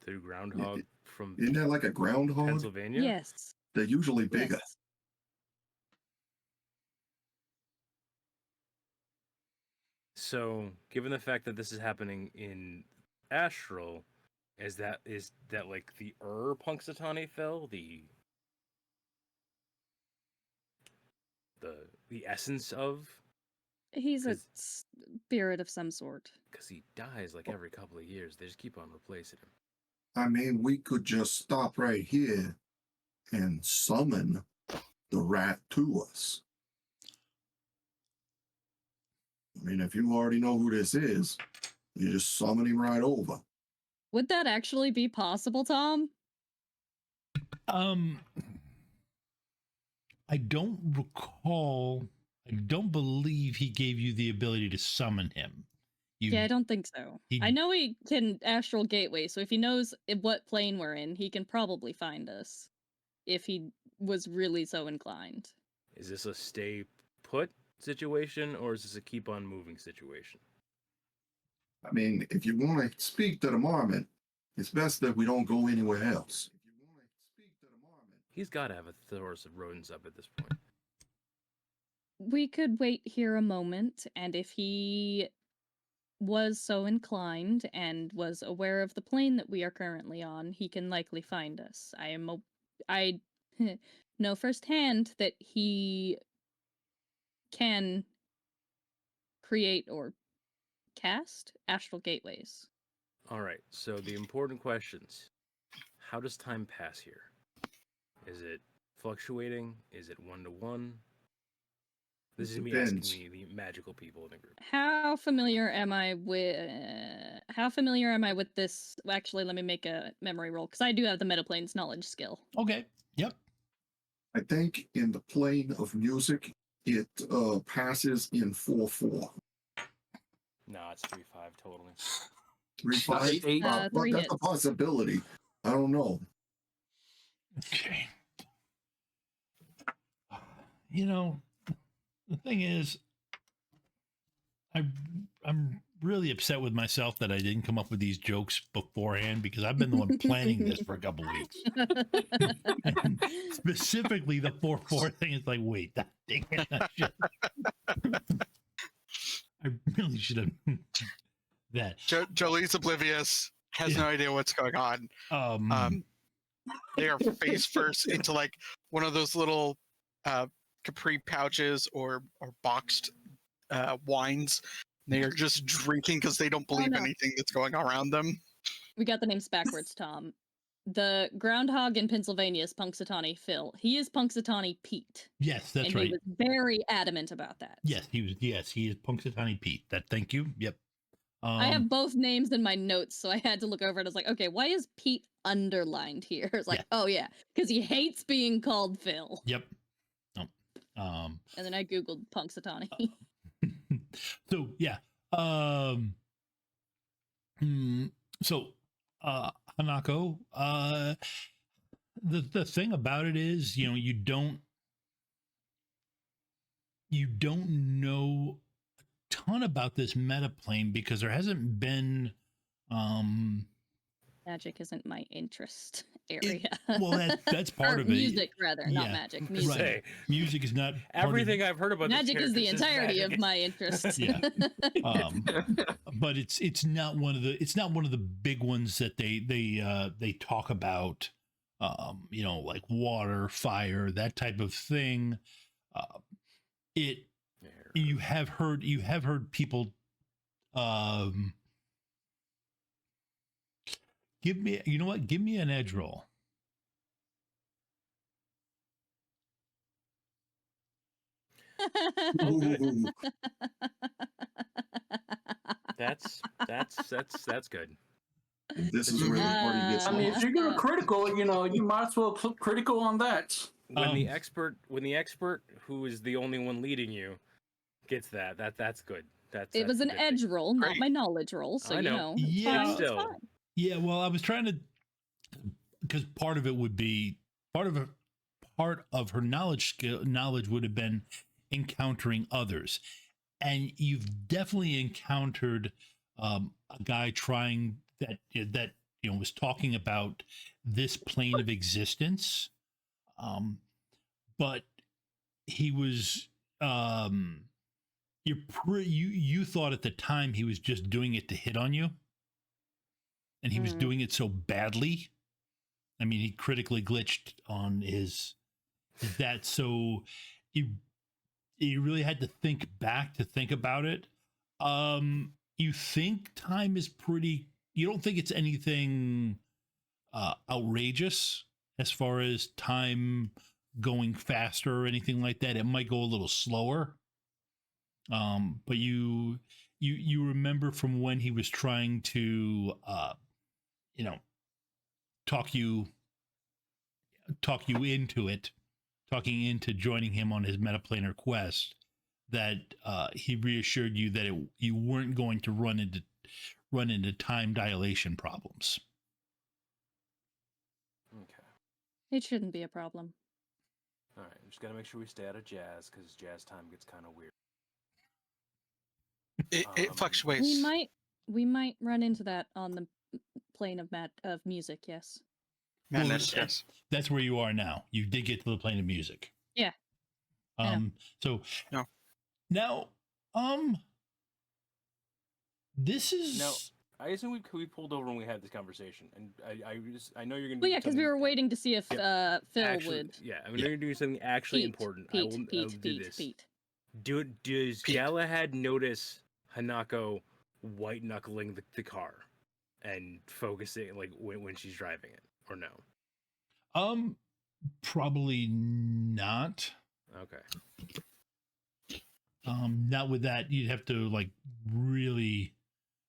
The groundhog from Isn't that like a groundhog? Pennsylvania. Yes. They're usually bigger. Yes. So, given the fact that this is happening in astral, is that like the Punxsutawney Phil, the essence of? He's a 'Cause- spirit of some sort. Because he dies like every couple of years. They just keep on replacing him. I mean, we could just stop right here and summon the rat to us. I mean, if you already know who this is, you just summon him right over. Would that actually be possible, Tom? I don't recall. I don't believe he gave you the ability to summon him. Yeah, I don't think so. he- I know he can astral gateway, so if he knows what plane we're in, he can probably find us. If he was really so inclined. Is this a stay put situation or is this a keep on moving situation? I mean, if you want to speak to the marmot, it's best that we don't go anywhere else. If you want to speak to the marmot, He's got to have a source of rodents up at this point. We could wait here a moment, and if he was so inclined and was aware of the plane that we are currently on, he can likely find us. I know firsthand that he can create or cast astral gateways. All right. So the important questions: how does time pass here? Is it fluctuating? Is it 1-to-1? This is me asking the magical people in the group. How familiar am I with this? Well, actually, let me make a memory roll because I do have the metaplanes knowledge skill. Okay. Yep. I think in the plane of music, it passes in 4/4. No, it's 3-5 totally. 3/5. Eight. But Three that's a hits. possibility. I don't know. Okay. You know, the thing is, I'm really upset with myself that I didn't come up with these jokes beforehand because I've been the one planning this for a couple weeks. And specifically, the 4/4 thing is like, wait, that dang it, I really should have that. Jolie's oblivious, has no idea what's going on. They are face first into like one of those little Capri pouches or boxed wines. They are just drinking because they don't believe anything that's going around them. We got the names backwards, Tom. The groundhog in Pennsylvania is Punxsutawney Phil. He is Punxsutawney Pete. Yes, that's and right. He was very adamant about that. Yes, he was. Yes, he is Punxsutawney Pete. That. Thank you. Yep. I have both names in my notes, so I had to look over it. I was like, okay, why is Pete underlined here? It's like, oh yeah, because he hates being called Phil. Yep. And then I googled Punxsutawney. So yeah. So Hanako, the thing about it is, you know, you don't know a ton about this metaplane because there hasn't been Magic isn't my interest area. Well, that's part or of it. music, rather, not Yeah. magic. Music. Right. Music is not Everything I've heard about Magic this is the character says entirety magic of my interest. Yeah. But it's not one of the big ones that they talk about. You know, like water, fire, that type of thing. You have heard people give me an edge roll. Ooh. That's good. And this is where the party gets I mean, if lost. you're going critical, you know, you might as well put critical on that. When the expert who is the only one leading you gets that's good. It was an edge roll, not my knowledge roll. So I know. you know, Yeah. it's Still. fine. Yeah, well, I was trying to, because part of it would be part of her knowledge would have been encountering others, and you've definitely encountered a guy trying that was talking about this plane of existence, but he was you thought at the time he was just doing it to hit on you. And he was doing it so badly. I mean, he critically glitched on his that. So you really had to think back to think about it. You think time is pretty. You don't think it's anything outrageous as far as time going faster or anything like that. It might go a little slower. But you remember from when he was trying to talk you into it, talking into joining him on his metaplanar quest, that he reassured you that you weren't going to run into time dilation problems. Okay. It shouldn't be a problem. All right. Just gotta make sure we stay out of jazz because jazz time gets kind of weird. It fluctuates. We might run into that on the plane of music. Yes. Madness, yes. That's where you are now. You did get to the plane of music. Yeah. So No. now, This is No. I assume we pulled over when we had this conversation, and I know you're gonna. Well, do yeah, because we something were waiting to see if Phil actually, would. Yeah, I mean, you're doing something actually important. I will do this. Pete. Does Galahad notice Hanako white knuckling the car and focusing like when she's driving it, or no? Probably not. Okay. Not with that. You'd have to like really,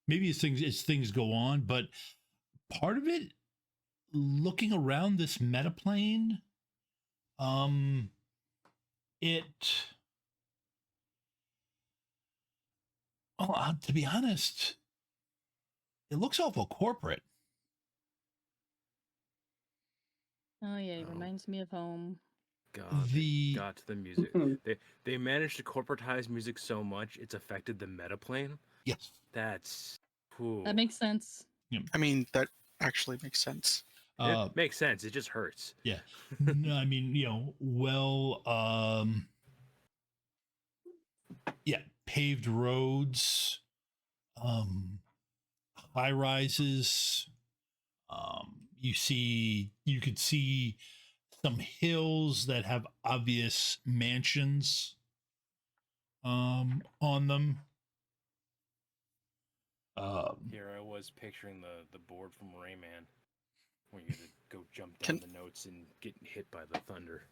maybe as things go on, but part of it, looking around this metaplane, to be honest, it looks awful corporate. Oh yeah, it reminds me of home. God, they got to the music. they managed to corporatize music so much it's affected the metaplane. Yes, that's that makes sense. I mean, that actually makes sense. It makes sense. It just hurts. Yeah. No, I mean, paved roads, high rises. You could see some hills that have obvious mansions on them. Here I was picturing the board from Rayman, where you had to go jump down the notes and get hit by the thunder.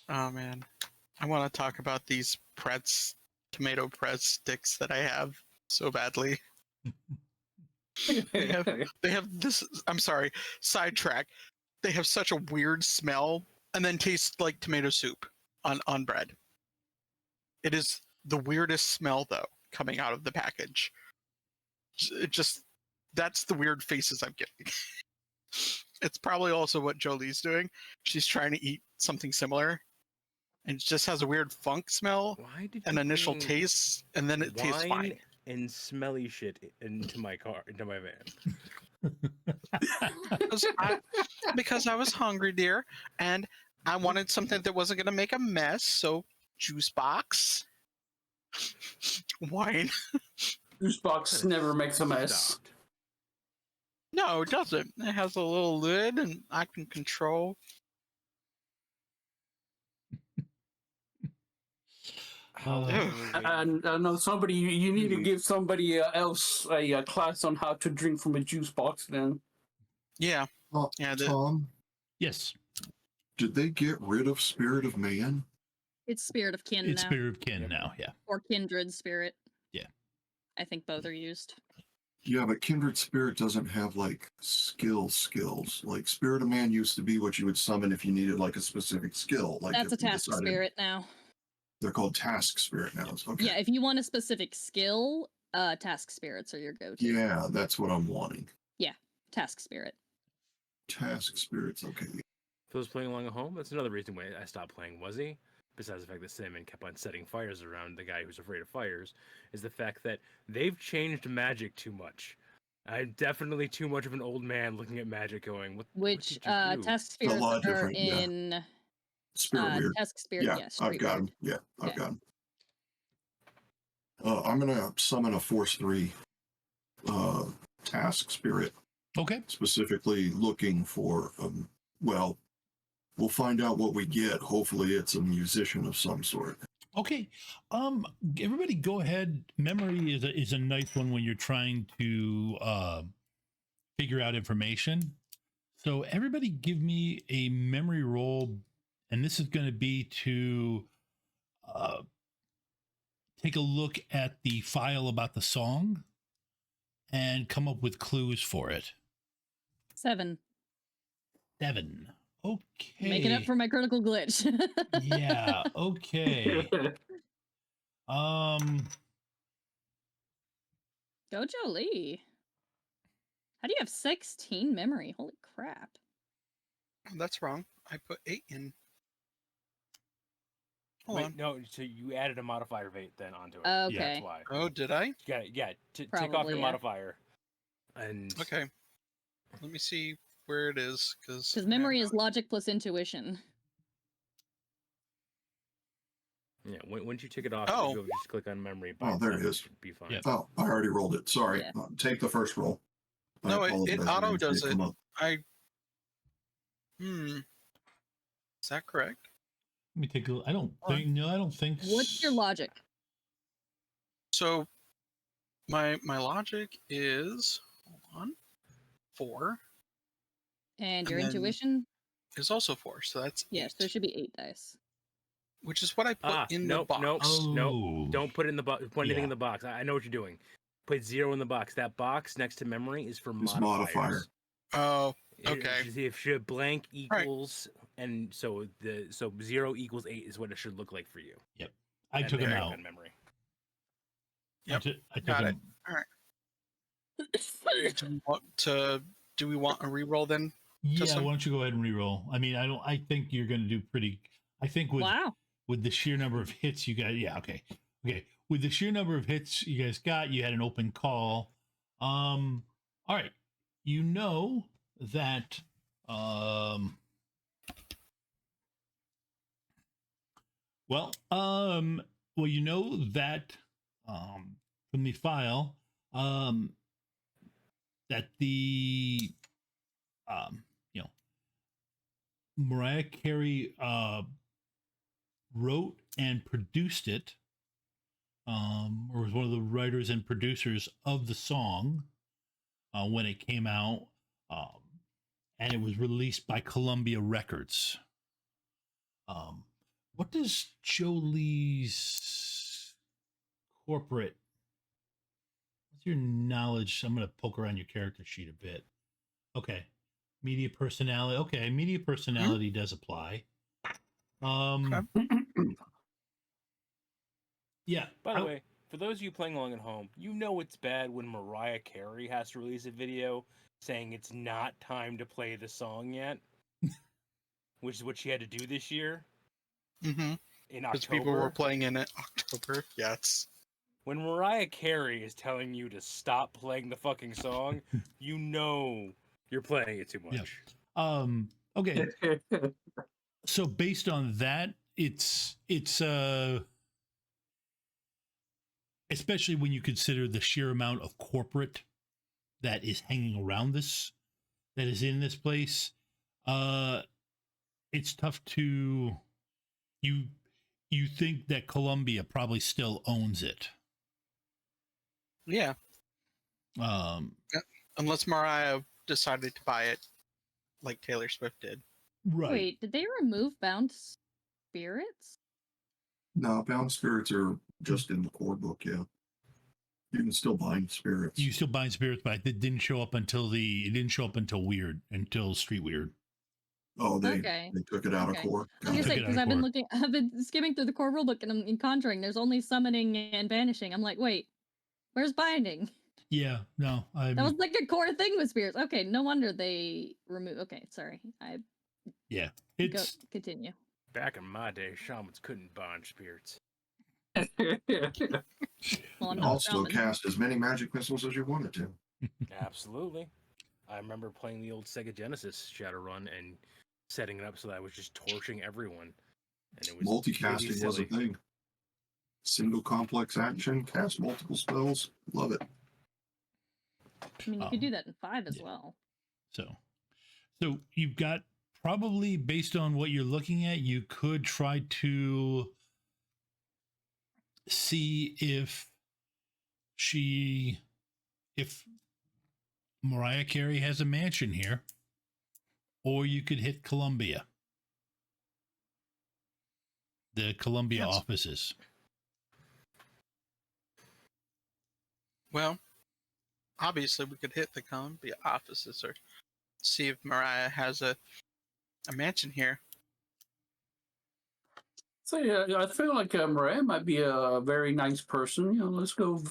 Oh man, I want to talk about these tomato Pretz sticks that I have so badly. They have this. I'm sorry, sidetrack. They have such a weird smell, and then taste like tomato soup on bread. It is the weirdest smell though coming out of the package. That's the weird faces I'm getting. It's probably also what Jolie's doing. She's trying to eat something similar, and it just has a weird funk smell, an initial taste, and then it tastes fine. And smelly shit into my van. Because I was hungry, dear, and I wanted something that wasn't going to make a mess. So, juice box, wine. Juice box never makes a mess. Stopped. No, it doesn't. It has a little lid, and I can control. And I know somebody. You need to give somebody else a class on how to drink from a juice box. Then. Yeah. Tom. Yes. Did they get rid of Spirit of Man? It's Spirit of Kin It's now. Spirit of Kin now, yeah. Or Kindred Spirit. Yeah. I think both are used. Yeah, but Kindred Spirit doesn't have like skills. Like Spirit of Man used to be what you would summon if you needed like a specific skill. Like that's a task spirit now. They're called task spirit now. Okay. Yeah, if you want a specific skill, task spirits are your go-to. Yeah, that's what I'm wanting. Yeah, task spirit. Task spirits, okay. Phil's playing along at home. That's another reason why I stopped playing. Was he? Besides the fact that Cinnamon kept on setting fires around the guy who's afraid of fires, is the fact that they've changed magic too much. I'm definitely too much of an old man looking at magic going, what did you do? Task spirits are in... Yeah. Spirit weird. Task spirit, yeah, I've got him. Yeah, I've got him. I'm going to summon a Force 3 task spirit. Okay. Specifically looking for, we'll find out what we get. Hopefully it's a musician of some sort. Okay. Everybody go ahead. Memory is a nice one when you're trying to figure out information. So everybody give me a memory roll, and this is going to be to take a look at the file about the song and come up with clues for it. 7. Okay. Making up for my critical glitch. Yeah, okay. Go Jolie. How do you have 16 memory? Holy crap. That's wrong. I put 8 in. Hold Wait, on. no, so you added a modifier of 8 then onto it. Okay. Yeah, that's why. Oh, did I? Yeah, take off Probably, your yeah. modifier. And Okay. Let me see where it is, because Because memory is logic plus intuition. Yeah, once you take it off, Oh. you'll just click on memory. Oh, there it is. Should be fine. Yep. Oh, I already rolled it. Sorry. Yeah. Take the first roll. I No, apologize. it I auto didn't see does it. come up. Is that correct? Let me take a look. I don't think. What's your logic? So my logic is, hold on, 4 And your And then- intuition? is also 4, so that's Yes, 8, there should be 8 dice. which is what I put in the box. Oh. Don't put it in the box. Put anything Yeah. in the box. I know what you're doing. Put 0 in the box. That box next to memory is for It's modifiers. modifier. Oh, It- okay. If blank right. equals, and so 0 equals 8 is what it should look like for you. I And took then him click out. on memory. Yep, I took got him. Do we want a reroll then? Yeah, Justin? why don't you go ahead and reroll? I mean, I think you're going to do pretty. I think Wow. with the sheer number of hits you got. Yeah, okay. With the sheer number of hits you guys got, you had an open call. All right. You know that. Well, you know that from the file that the you know, Mariah Carey wrote and produced it, or was one of the writers and producers of the song when it came out, and it was released by Columbia Records. What does Jolie's corporate? What's your knowledge? I'm going to poke around your character sheet a bit. Okay. Media personality. Okay, media personality does apply. Okay. Yeah. By the way, for those of you playing along at home, you know it's bad when Mariah Carey has to release a video saying it's not time to play the song yet, which is what she had to do this year Mm-hmm. in Because October. people were playing in it October. Yes. When Mariah Carey is telling you to stop playing the fucking song, you know you're playing it too much. Yeah. Okay. So based on that, it's especially when you consider the sheer amount of corporate that is hanging around this, that is in this place, it's tough to you think that Columbia probably still owns it. Yeah. Unless Mariah decided to buy it like Taylor Swift did. Right. Wait, did they remove Bound Spirits? No, bound spirits are just in the core book. Yeah, you can still bind spirits. You still bind spirits, but it didn't show up until Street Weird. Oh, they Okay. took it out Okay. of core. I was Got gonna it. say, because I've been skimming through the core rulebook and in Conjuring, there's only summoning and banishing. I'm like, wait, where's binding? Yeah, no, That was like a core thing with spirits. Okay, no wonder they remove. Okay, sorry. Continue. Back in my day, shamans couldn't bind spirits. Well, I'm And not also shaman. cast as many magic missiles as you wanted to. Absolutely. I remember playing the old Sega Genesis Shadowrun and setting it up so that I was just torching everyone. And it was Multicasting really was a silly. thing. Single complex action, cast multiple spells. Love it. I mean, you could do that in 5 as well. So you've got probably, based on what you're looking at, you could try to see if Mariah Carey has a mansion here, or you could hit Columbia, the Columbia Yes. offices. Well, obviously we could hit the Columbia offices or see if Mariah has a mansion here. So yeah, I feel like Mariah might be a very nice person. You know, let's go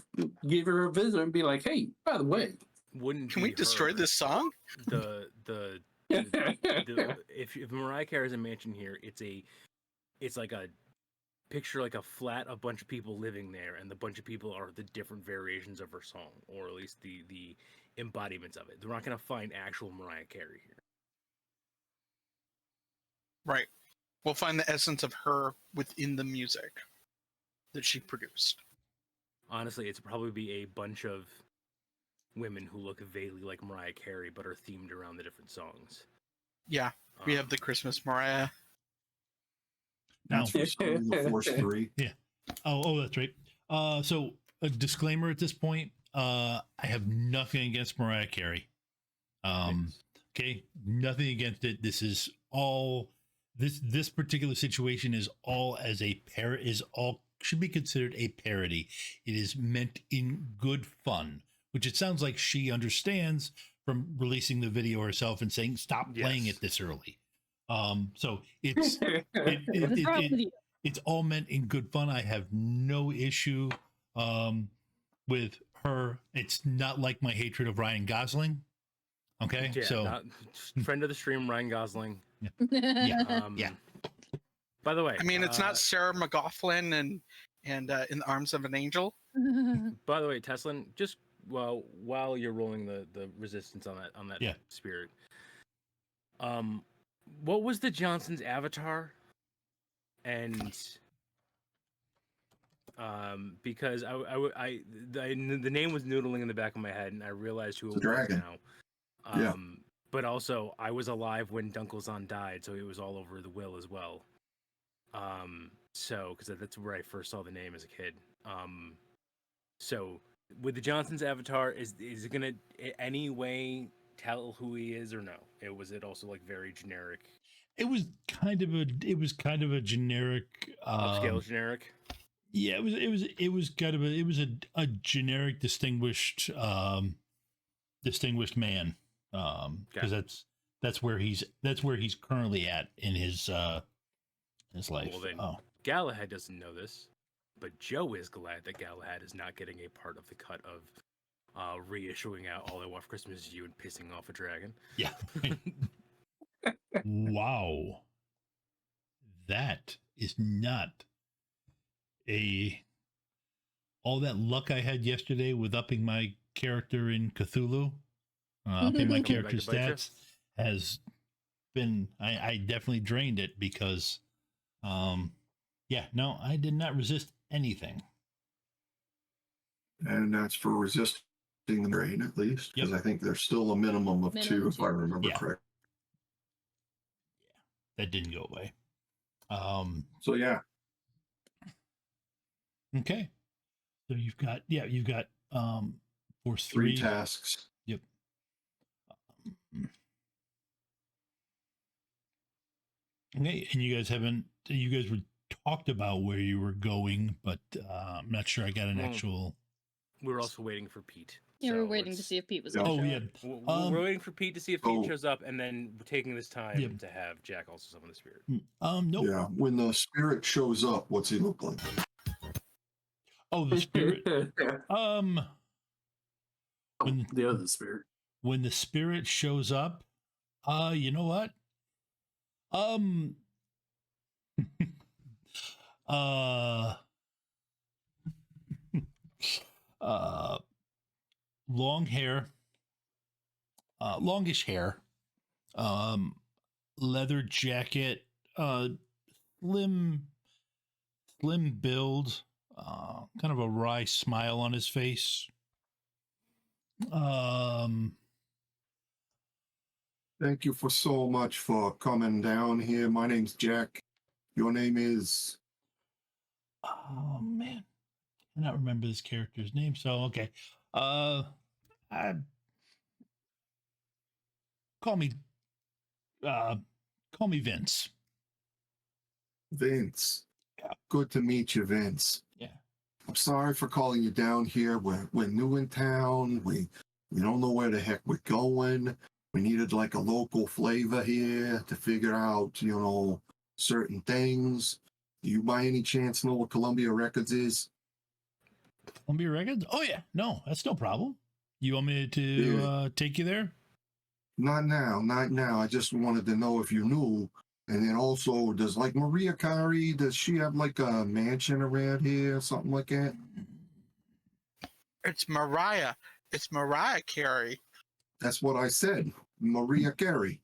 give her a visit and be like, hey, by the way. Wouldn't Can be we destroy her. this song? If Mariah Carey has a mansion here, it's like a picture, like a flat, a bunch of people living there, and the bunch of people are the different variations of her song, or at least the embodiments of it. They're not gonna find actual Mariah Carey here. Right. We'll find the essence of her within the music. that she produced. Honestly, it's probably be a bunch of women who look vaguely like Mariah Carey, but are themed around the different songs. Yeah, we have the Christmas Mariah. Now, That's for the Force 3. oh, that's right. So a disclaimer at this point. I have nothing against Mariah Carey. Okay, nothing against it. This is all. This particular situation is all as a should be considered a parody. It is meant in good fun, which it sounds like she understands from releasing the video herself and saying, "Stop playing it this early." So it's What's wrong with you? it's all meant in good fun. I have no issue with her. It's not like my hatred of Ryan Gosling. Okay, Yeah, so friend of the stream, Ryan Gosling. Yeah. Yeah. By the way, I mean, it's not Sarah McLachlan and In the Arms of an Angel. By the way, Teslin, just while you're rolling the resistance on that spirit, what was the Johnson's avatar? And because the name was noodling in the back of my head, and I realized who it was dragon. now. But also, I was alive when Dunkelzahn died, so it was all over the will as well. So because that's where I first saw the name as a kid. So with the Johnson's avatar, is it gonna in any way tell who he is or no? Was it also like very generic? It was kind of a generic Upscale generic. Yeah, it was kind of a generic distinguished man. Because that's where he's currently at in his life. Well, then Galahad doesn't know this, but Joe is glad that Galahad is not getting a part of the cut of reissuing out All I Want for Christmas Is You and pissing off a dragon. Yeah. Wow. That is not all that luck I had yesterday with upping my character in Cthulhu. Upping my character stats has been, I definitely drained it because, no, I did not resist anything. And that's for resisting the drain, at least, because I think there's still a minimum of 2, if I remember correctly. That didn't go away. So yeah. Okay. So you've got Force 3 tasks. Yep. Okay, and you guys were talked about where you were going, but I'm not sure I got an actual. We're also waiting for Pete. Yeah, we're waiting to see if Pete was going to show up. We're waiting for Pete to see if Pete shows up, and then we're taking this time to have Jack also summon the spirit. Nope. Yeah, when the spirit shows up, what's he look like? Oh, the spirit. The other spirit. When the spirit shows up, you know what? Long hair, longish hair, leather jacket, slim build, kind of a wry smile on his face. Thank you for so much for coming down here. My name's Jack. Your name is? Oh man, I cannot remember this character's name. So okay, call me Vince. Vince. Yeah. Good to meet you, Vince. Yeah. I'm sorry for calling you down here. We're new in town. We don't know where the heck we're going. We needed like a local flavor here to figure out, certain things. Do you by any chance know what Columbia Records is? Columbia Records? Oh yeah, no, that's no problem. You want me to take you there? Not now. I just wanted to know if you knew. And then also, does like Maria Carey, does she have like a mansion around here or something like that? It's Mariah. It's Mariah Carey. That's what I said. Maria Carey.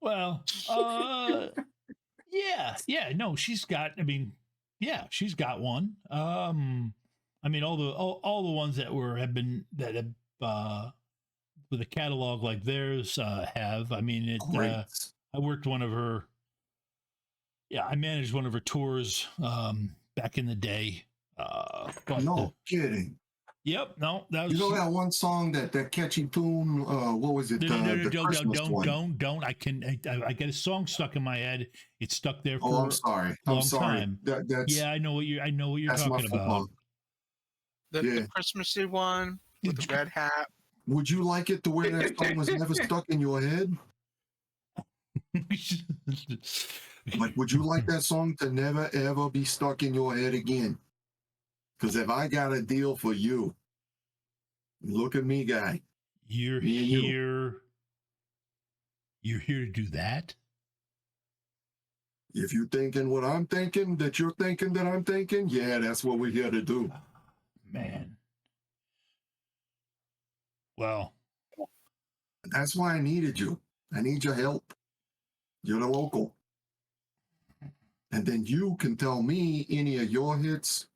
Well, Yeah. No, she's got. I mean, yeah, she's got one. I mean, all the ones that have with a catalog like theirs have. I mean, Great. I worked one of her. Yeah, I managed one of her tours back in the day. No kidding. Yep. No, that was. You know that one song, that catchy tune? What was it? The Christmas one. Don't. I get a song stuck in my head. It's stuck there for. Oh, I'm sorry. Long I'm sorry. time. That's Yeah, I know what you're talking about. The Christmassy one with the red hat. Would you like it to where that song was never stuck in your head? Like, would you like that song to never ever be stuck in your head again? Because if I got a deal for you, look at me, guy. You're here. You're here to do that? If you're thinking what I'm thinking, that you're thinking that I'm thinking, yeah, that's what we're here to do. Man. Well. That's why I needed you. I need your help. You're the local. And then you can tell me any of your hits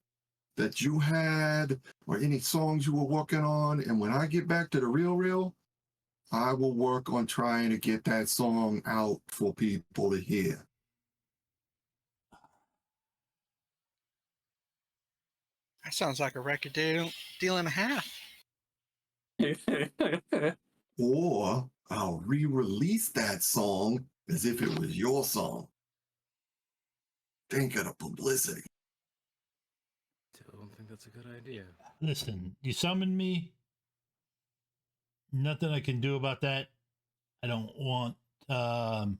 that you had or any songs you were working on. And when I get back to the real, I will work on trying to get that song out for people to hear. That sounds like a record deal and a half. Or I'll re-release that song as if it was your song. Think of the publicity. I don't think that's a good idea. Listen, you summoned me. Nothing I can do about that. I don't want. That's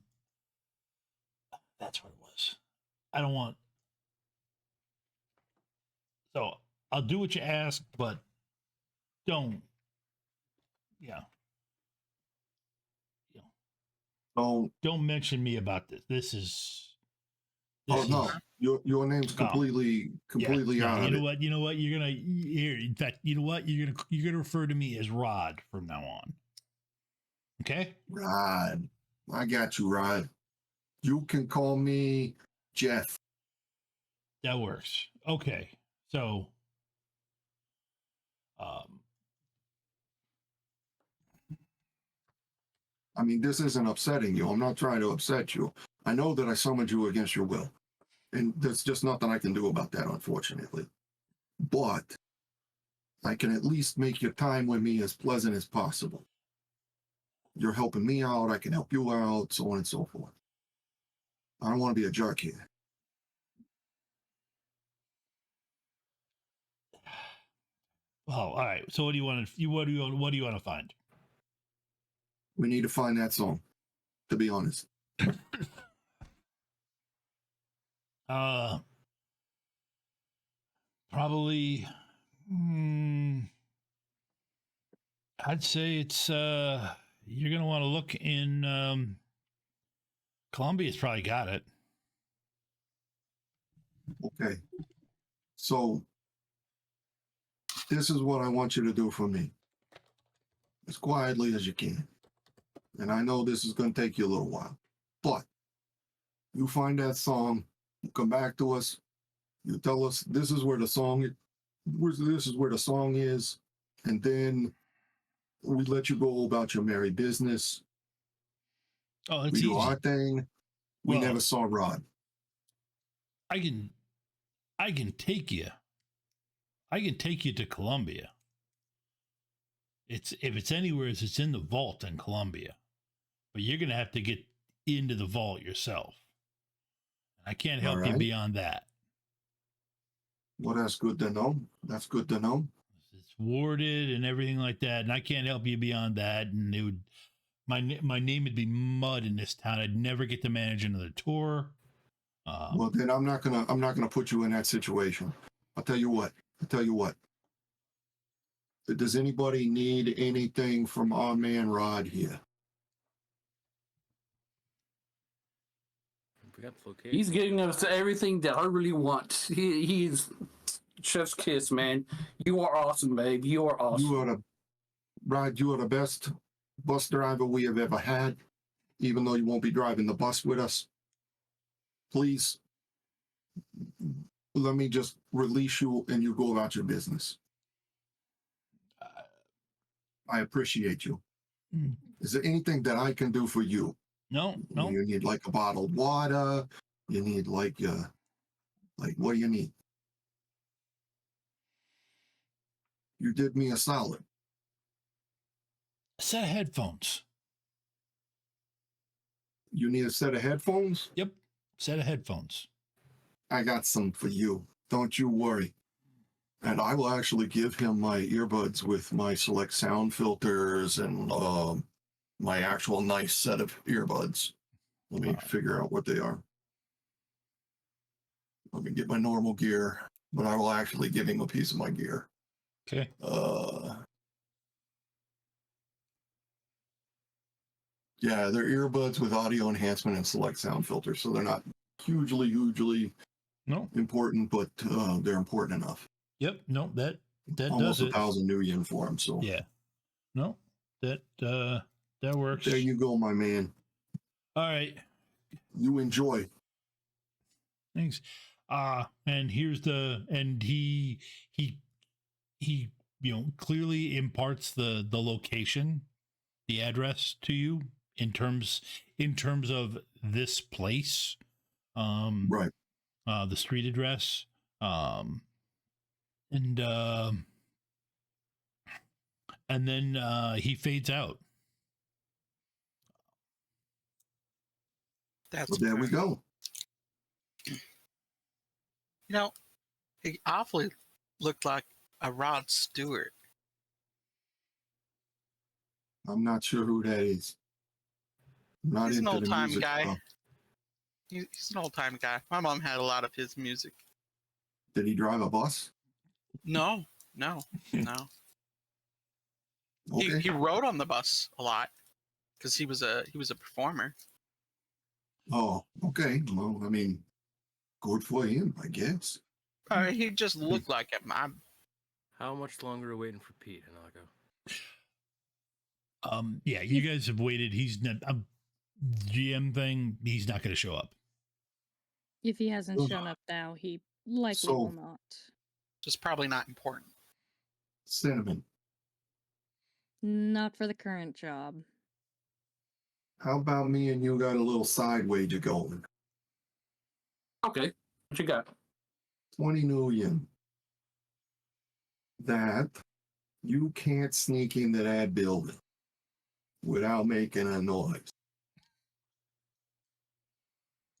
what it was. I don't want. So I'll do what you ask, but don't. Yeah. Don't mention me about this. This is. Oh no, your name's completely out of it. You know what? You're gonna here. In fact, you know what? You're gonna refer to me as Rod from now on. Okay? Rod, I got you, Rod. You can call me Jeff. That works. Okay, so, I mean, this isn't upsetting you. I'm not trying to upset you. I know that I summoned you against your will. And there's just nothing I can do about that, unfortunately. But I can at least make your time with me as pleasant as possible. You're helping me out, I can help you out, so on and so forth. I don't want to be a jerk here. well, all right. So what do you want to find? We need to find that song, to be honest. Probably. I'd say it's you're gonna want to look in Columbia's probably got it. Okay. So this is what I want you to do for me. As quietly as you can. And I know this is going to take you a little while. But you find that song, you come back to us, you tell us this is where the song is, and then we let you go about your merry business. Oh, it's we do easy. our thing. We never saw Rod. I can take you. I can take you to Columbia. If it's anywhere, it's in the vault in Columbia. But you're gonna have to get into the vault yourself. I can't help you beyond that. Well, that's good to know. That's good to know. It's warded and everything like that, and I can't help you beyond that. And it would, my name would be mud in this town. I'd never get to manage another tour. Well, then I'm not gonna put you in that situation. I'll tell you what. Does anybody need anything from our man Rod here? He's getting us everything that I really want. He's chef's kiss, man. You are awesome, babe. You are awesome. You are the best bus driver we have ever had, even though you won't be driving the bus with us. please, let me just release you and you go about your business. I appreciate you. Mm. Is there anything that I can do for you? No. You need like a bottled water. You need like what do you need? You did me a solid. A set of headphones. You need a set of headphones? Yep. Set of headphones. I got some for you. Don't you worry. And I will actually give him my earbuds with my select sound filters and my actual nice set of earbuds. Let me figure out what they are. Let me get my normal gear, but I will actually give him a piece of my gear. Okay. Yeah, they're earbuds with audio enhancement and select sound filters, so they're not hugely important, but they're important enough. Yep. No, that Almost does it. 1,000 new yen for them. So yeah. No, that works. there you go, my man. All right. You enjoy. Thanks. And here's he clearly imparts the location, the address to you in terms of this place. Right. The street address. And then he fades out. That's So there we go. You know, he awfully looked like a Rod Stewart. I'm not sure who that is. I'm not He's an into the old-time music guy. stuff. He's an old-time guy. My mom had a lot of his music. Did he drive a bus? No. Okay. He rode on the bus a lot because he was a performer. Oh, okay. Well, I mean, good for him, I guess. He just looked like him. How much longer are we waiting for Pete, Hanako? Yeah, you guys have waited. He's not GM thing. He's not going to show up. If he hasn't shown up now, he likely will not. Just probably not important. Cinnamon, Not for the current job. how about me and you got a little side wager going? Okay, what you got? 20 million. That you can't sneak into that building without making a noise.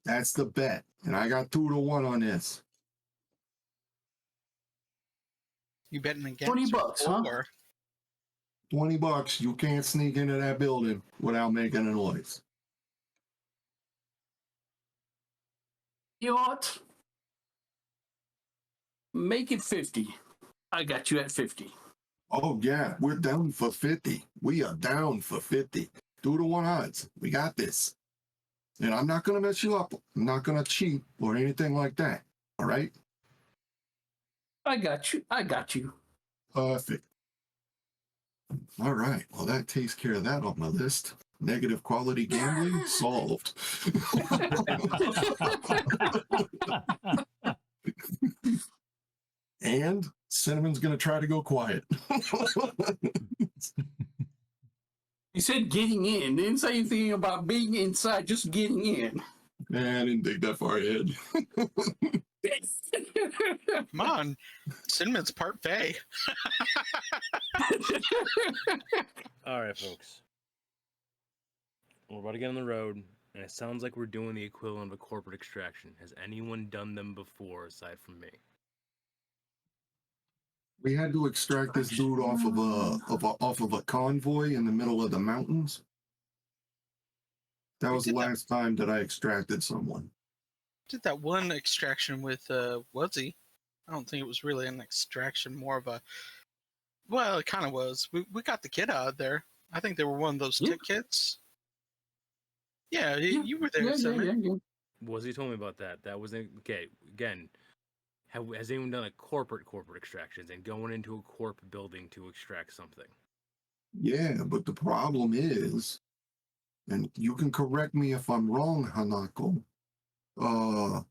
That's the bet. And I got 2-1 on this. You betting against 20 bucks, huh? or- $20, you can't sneak into that building without making a noise. You know what? Make it 50. I got you at 50. Oh, yeah, we're down for 50. We are down for 50. 2-1 odds. We got this. And I'm not going to mess you up. I'm not going to cheat or anything like that. All right? I got you. Perfect. All right. Well, that takes care of that on my list. Negative quality gambling solved. And Cinnamon's going to try to go quiet. You said getting in. Didn't say anything about being inside, just getting in. Man, I didn't think that far ahead. Come on, Cinnamon's part Fae. All right, folks. We're about to get on the road, and it sounds like we're doing the equivalent of a corporate extraction. Has anyone done them before aside from me? We had to extract this dude off of a convoy in the middle of the mountains. That was the last time that I extracted someone. Did that one extraction with Woodsy. I don't think it was really an extraction, more of a. Well, it kind of was. We got the kid out of there. I think they were one of those tick kits. Yeah, you were there, Cinnamon. Woodsy told me about that. That was okay. Again, has anyone done a corporate extractions and going into a corp building to extract something? Yeah, but the problem is, and you can correct me if I'm wrong, Hanako, But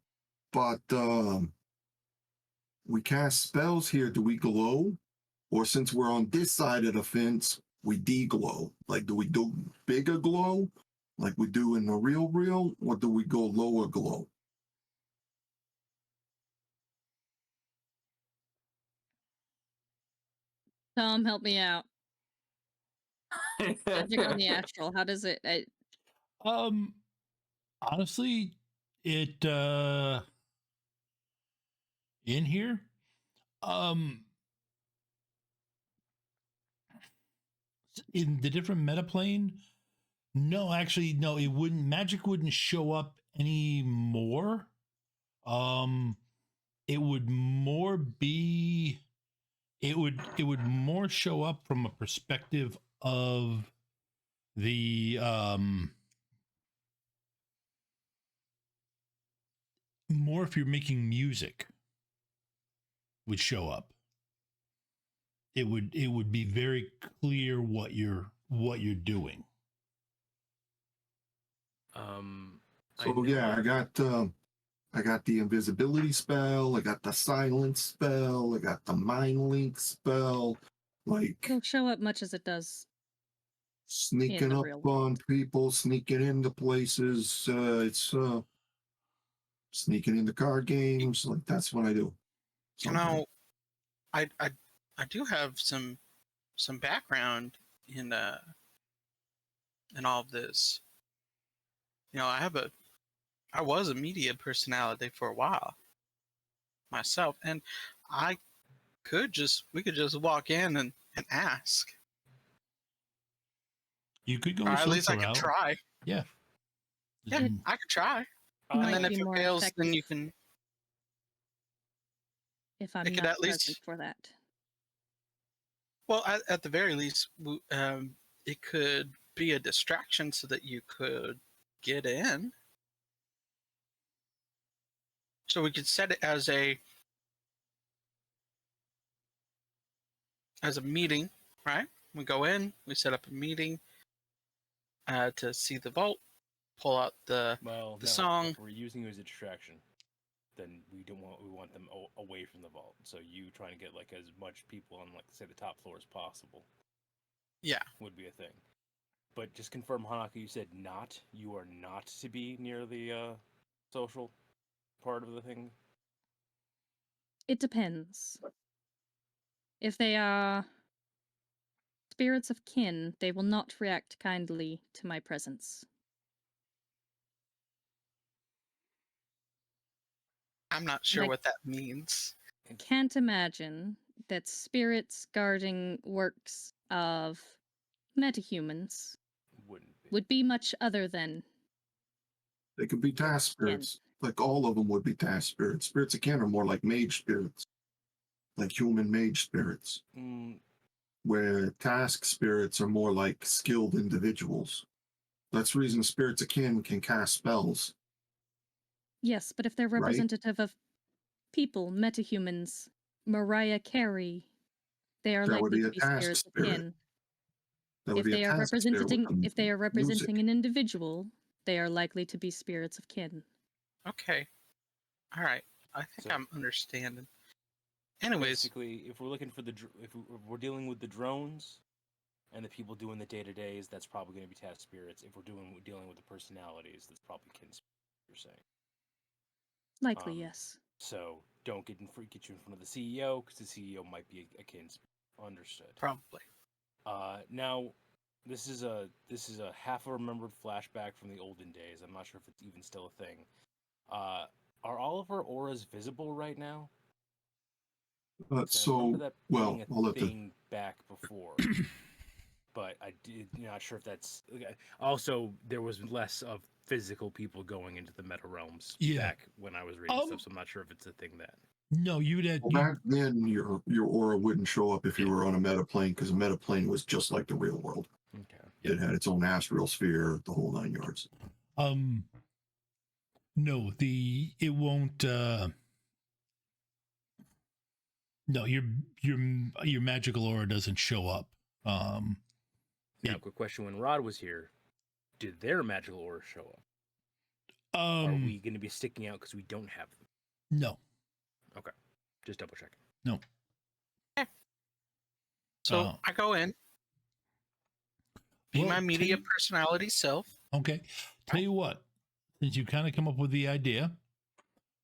we cast spells here. Do we glow? Or since we're on this side of the fence, we deglow? Like, do we do bigger glow like we do in the real, or do we go lower glow? Tom, help me out. Magic on the astral. How does it? Honestly, it in here, in the different meta plane, no, actually, no, it wouldn't. Magic wouldn't show up anymore. It would more be. It would more show up from a perspective of the more if you're making music would show up. It would be very clear what you're doing. So yeah, I got the invisibility spell, I got the silence spell, I got the mind link spell, like It'll show up much as it does. sneaking the up real on people, sneaking into places. It's sneaking into card games. Like that's what I do. You know, I do have some background in all of this. You know, I was a media personality for a while myself, and we could just walk in and ask. You could go Or at least I social could route. try. Yeah. Yeah, I could try. And Might then if be it more fails, then effective you can. If I'm It could not at least- present for that. Well, at the very least, it could be a distraction so that you could get in. So we could set it as a meeting, right? We go in, we set up a meeting to see the vault, pull out the song. If we're using it as a distraction, then we want them away from the vault. So you trying to get like as much people on like say the top floor as possible. Yeah, would be a thing. But just confirm, Hanaka, you said you are not to be near the social part of the thing. It depends. If they are spirits of kin, they will not react kindly to my presence. I'm not sure Like- what that means. Can't imagine that spirits guarding works of metahumans would be much other than They could be task spirits. Like all of them would be task spirits. Spirits of kin are more like mage spirits, like human mage spirits. Where task spirits are more like skilled individuals. That's the reason spirits of kin can cast spells. Yes, but if they're Right? representative of people, metahumans, Mariah Carey, they are That would likely be to a be task spirits of spirit. kin. That would If be a they are task spirit with representing music. an individual, they are likely to be spirits of kin. Okay. All right. I think I'm understanding. Anyways, basically, if we're looking for if we're dealing with the drones and the people doing the day-to-days, that's probably going to be task spirits. If we're dealing with the personalities, that's probably kin spirits, you're saying. Likely, yes. So don't get you in front of the CEO because the CEO might be a kin spirit. Understood. Probably. Now, this is a half a remembered flashback from the olden days. I'm not sure if it's even still a thing. Are all of our auras visible right now? So, that well, being I'll a let the thing back before, but I did not sure if that's also there was less of physical people going into the meta realms back when I was reading stuff. So I'm not sure if it's a thing that. No, you'd have. Well, back then, your aura wouldn't show up if you were on a meta plane because a meta plane was just like the real world. Okay. It had its own astral sphere, the whole 9 yards. No, it won't. No, your magical aura doesn't show up. Now, quick question: when Rod was here, did their magical aura show up? Are we going to be sticking out because we don't have them? No. Just double checking. No. So I go in, be my media personality self. Okay. Tell you what, since you kind of come up with the idea,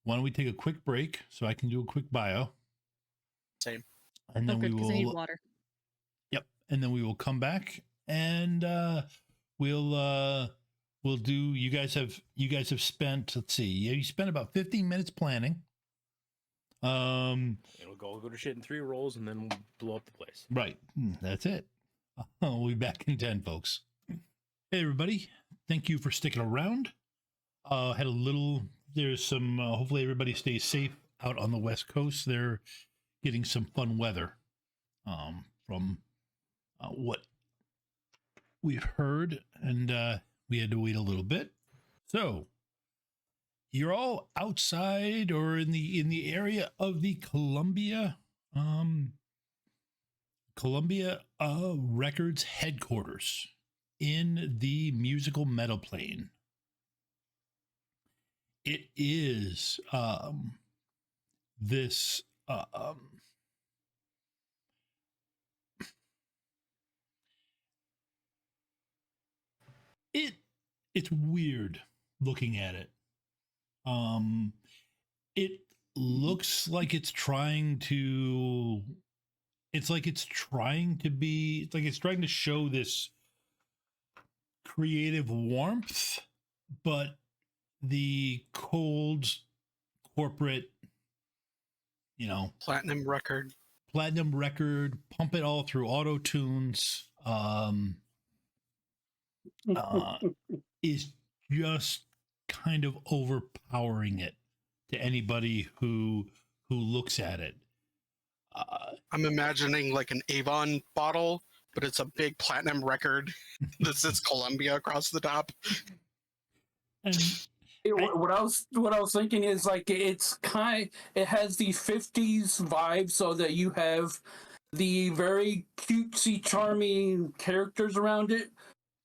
why don't we take a quick break so I can do a quick bio? Same. And then good, we because I need will. water. Yep. And then we will come back and we'll do. You guys have spent. Let's see. You spent about 15 minutes planning. It'll go to shit in 3 rolls and then we'll blow up the place. Right. That's it. We'll be back in 10, folks. Hey, everybody. Thank you for sticking around. There's some, hopefully everybody stays safe out on the West Coast. They're getting some fun weather from what we've heard, and we had to wait a little bit. So you're all outside or in the area of the Columbia Records headquarters in the musical metal plane. It is this it's weird looking at it. It looks like it's trying to show this creative warmth, but the cold corporate, Platinum record, pump it all through auto tunes, is just kind of overpowering it to anybody who looks at it. I'm imagining like an Avon bottle, but it's a big platinum record that says Columbia across the top. And what I was thinking is like it has the 50s vibe, so that you have the very cutesy, charming characters around it,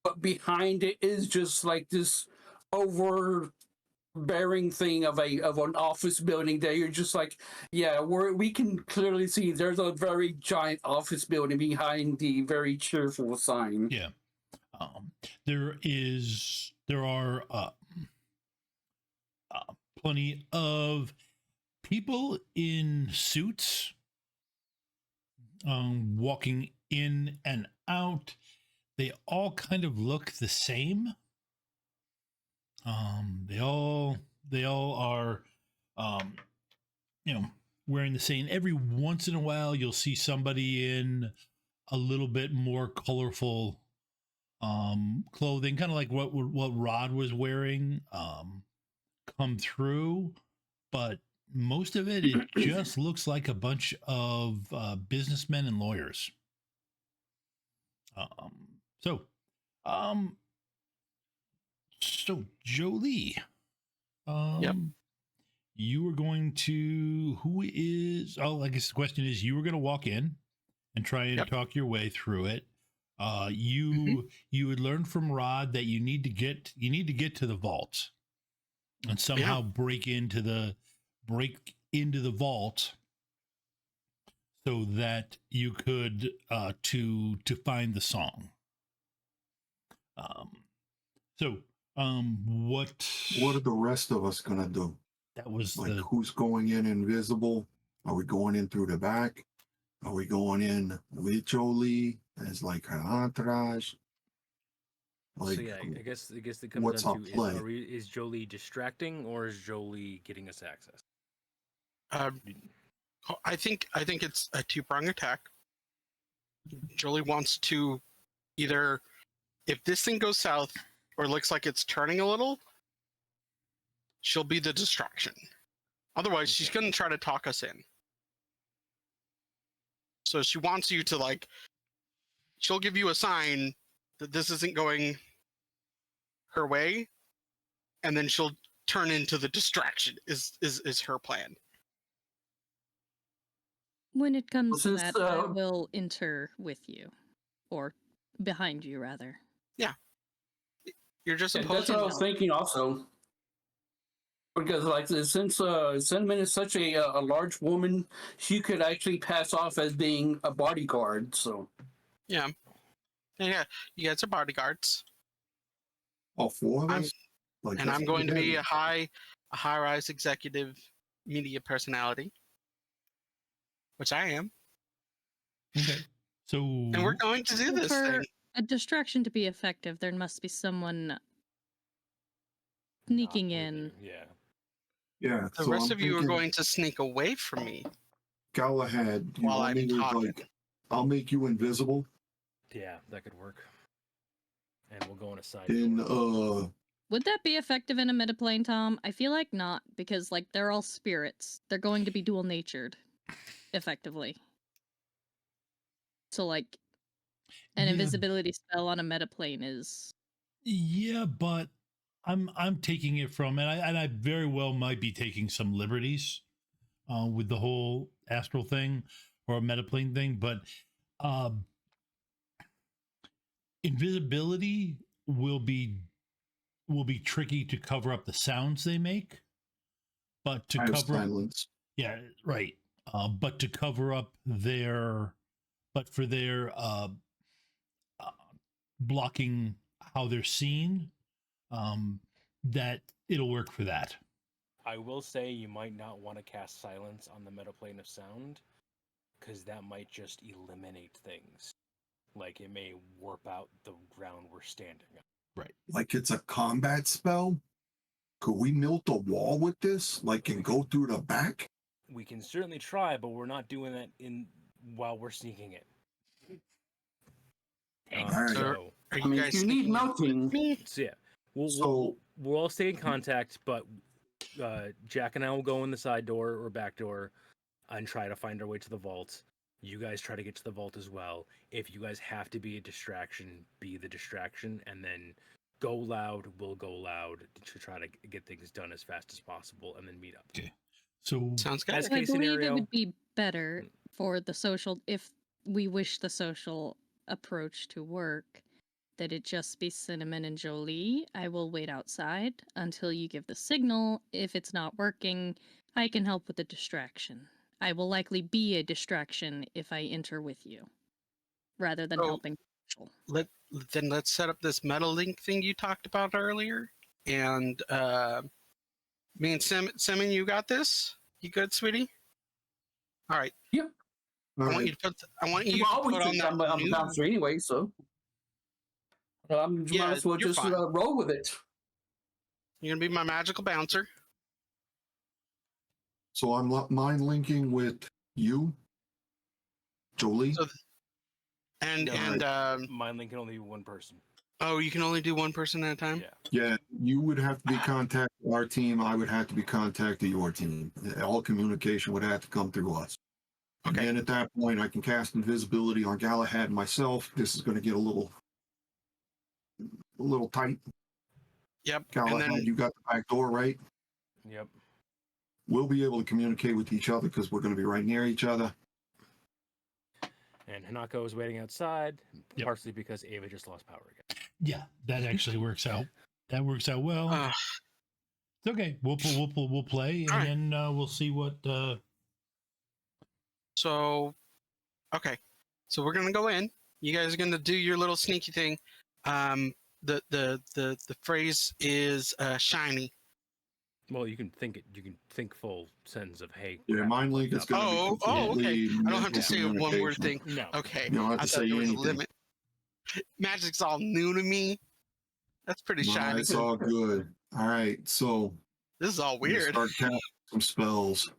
but behind it is just like this overbearing thing of an office building that you're just like, yeah, we can clearly see there's a very giant office building behind the very cheerful sign. Yeah. There are plenty of people in suits walking in and out. They all kind of look the same. They all are wearing the same. Every once in a while you'll see somebody in a little bit more colorful clothing, kind of like what Rod was wearing, come through, but most of it just looks like a bunch of businessmen and lawyers. So Jolie, Yep. You were going to, I guess the question is, you were going to walk in and try and talk your way through it. You had learned from Rod that you need to get to the vault and somehow break into the vault so that you could to find the song. What are the rest of us gonna do? That was like, who's going in invisible? Are we going in through the back? Are we going in with Jolie as like her entourage? Like, so yeah, I guess it comes down to is Jolie distracting or is Jolie getting us access? I think it's a 2-prong attack. Jolie wants to either, if this thing goes south or looks like it's turning a little, she'll be the distraction. Otherwise, she's going to try to talk us in. So she wants you to she'll give you a sign that this isn't going her way, and then she'll turn into the distraction is her plan. When it comes to that, I will enter with you, or behind you, rather. Yeah. You're just That's what I was thinking also. Because like since Cinnamon is such a large woman, she could actually pass off as being a bodyguard. So Yeah. You guys are bodyguards. All four of I'm- us? Like, And that's I'm going to be heavy. a high-rise executive media personality, which I am. Okay. So And we're going to do this For thing. a distraction to be effective, there must be someone sneaking Not in. moving, Yeah. Yeah. The so rest I'm of you are thinking going to sneak away from me Galahad, do you while want me I'm to, talking. like, I'll make you invisible Yeah, that could work. And we'll go on a side in door. Would that be effective in a metaplane, Tom? I feel like not, because like they're all spirits. They're going to be dual natured, effectively. So like an Yeah. invisibility spell on a metaplane is yeah, but I'm taking it from, and I very well might be taking some liberties with the whole astral thing or a metaplane thing, but invisibility will be tricky to cover up the sounds they make, but to I have cover up, silence. yeah, right. But to cover up their, but for their blocking how they're seen, that it'll work for that. I will say you might not want to cast silence on the metaplane of sound, because that might just eliminate things. Like it may warp out the ground we're standing on. Right. Like it's a combat spell? Could we melt a wall with this? Like, and go through the back? We can certainly try, but we're not doing that while we're sneaking in. Alright. So, So, are you I mean, guys if you sneaking need melting, me? so yeah, we'll So- all stay in contact, but Jack and I will go in the side door or back door and try to find our way to the vault. You guys try to get to the vault as well. If you guys have to be a distraction, be the distraction, and then go loud, we'll go loud to try to get things done as fast as possible, and then meet up. Okay. So Sounds good. As I case believe scenario- it would be better for the social, if we wish the social approach to work, that it just be Cinnamon and Jolie. I will wait outside until you give the signal. If it's not working, I can help with the distraction. I will likely be a distraction if I enter with you, rather than Oh. helping social. Let's set up this metal link thing you talked about earlier, and me and Simon, you got this. You good, sweetie? All right. All I want right. you to put. I want you you to always put on think that. I'm a new- bouncer anyway, so Yeah, might as well you're just fine. roll with it. You're gonna be my magical bouncer. So I'm mind linking with you, Jolie. So- And No, and Mind link can only be one person. oh, you can only do one person at a time. Yeah. Yeah, you would have to be contacting our team. I would have to be contacting your team. All communication would have to come through us. And Okay. then at that point, I can cast invisibility on Galahad and myself. This is going to get a little tight. Yep. Galahad, And then you got the back door, right? Yep. We'll be able to communicate with each other because we're going to be right near each other. And Hanako is waiting outside, Yep. partially because Ava just lost power again. yeah, that actually works out. That works out well. It's okay. We'll play, and All right. then we'll see what. so, okay. So we're gonna go in. You guys are gonna do your little sneaky thing. The phrase is shiny. Well, you can think it. You can think full sentence of hey. Yeah, crap, mind link is up. going to Oh, be okay. completely I don't have to mental say a one-word communication. thing. No. Okay. You don't have I to thought say there was a anything. limit. Magic's all new to me. That's pretty No, shiny. it's all good. All right, so This is all we're gonna weird. start casting some spells.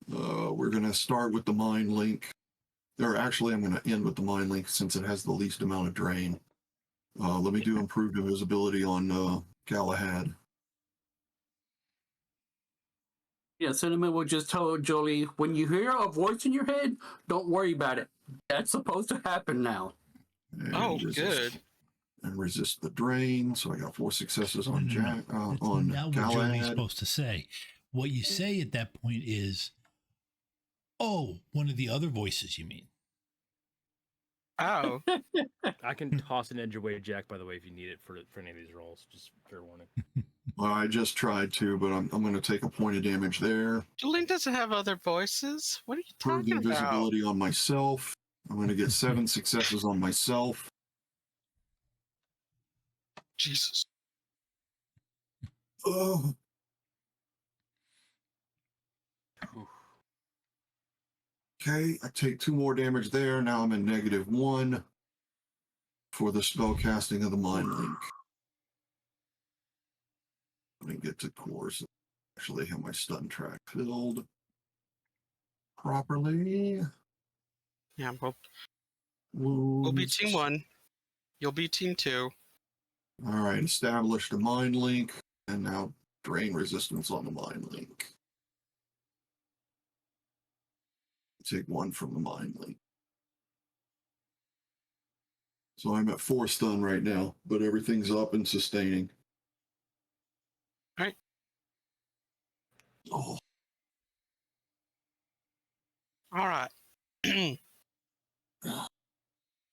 We're going to start with the mind link. Or actually, I'm going to end with the mind link since it has the least amount of drain. Let me do improved invisibility on Galahad. Yeah, Cinnamon will just tell Jolie, when you hear a voice in your head, don't worry about it. That's supposed to happen now. And Oh, resist- good. And resist the drain. So I got 4 successes on Jack. That's On not what Jolie's Galahad. supposed to say. What you say at that point is, "Oh, one of the other voices, you mean?" Oh, I can toss an edge away, Jack. By the way, if you need it for any of these rolls, just fair warning. Well, I just tried to, but I'm going to take a point of damage there. Jolene doesn't have other voices. What are you Prove the talking about? invisibility on myself. I'm going to get 7 successes on myself. Jesus. Oh. Okay, I take 2 more damage there. Now I'm in -1 for the spell casting of the Mind Link. Let me get to course. Actually have my stun track filled properly. Yeah, we'll be Wounds. team 1. You'll be team 2. All right, established a Mind Link, and now drain resistance on the Mind Link. Take 1 from the Mind Link. So I'm at 4 stun right now, but everything's up and sustaining. All right. Oh, All right.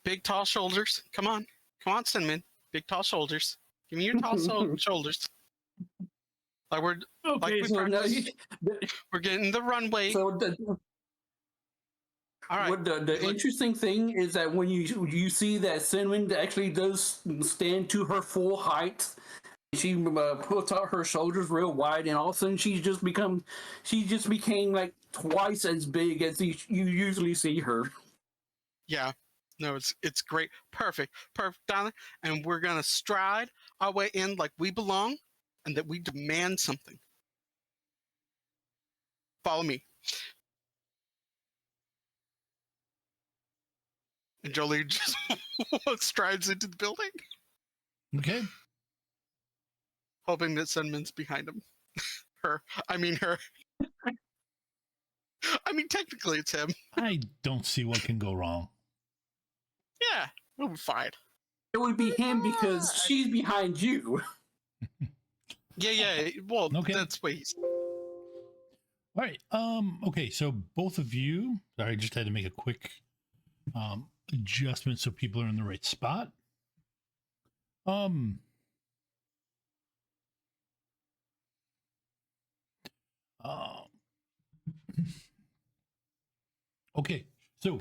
Big, tall shoulders. Come on. Come on, Cinnamon. Big, tall shoulders. Give me your tall shoulders. Like we're Okay, we so now practiced. We're getting the runway. so All right. what the interesting thing is that when you see that Cinnamon actually does stand to her full height, she puts out her shoulders real wide, and all of a sudden she just became like twice as big as you usually see her. Yeah. No, it's great. Perfect, darling. And we're gonna stride our way in like we belong, and that we demand something. Follow me. And Jolie just strides into the building, Okay. hoping that Sunman's behind him. Her. I mean, technically it's him. I don't see what can go wrong. Yeah, we'll be fine. It would be him because she's behind you. Yeah. Well, Okay. that's what he's. All right. Okay, so both of you, sorry, I just had to make a quick adjustment so people are in the right spot. Okay, so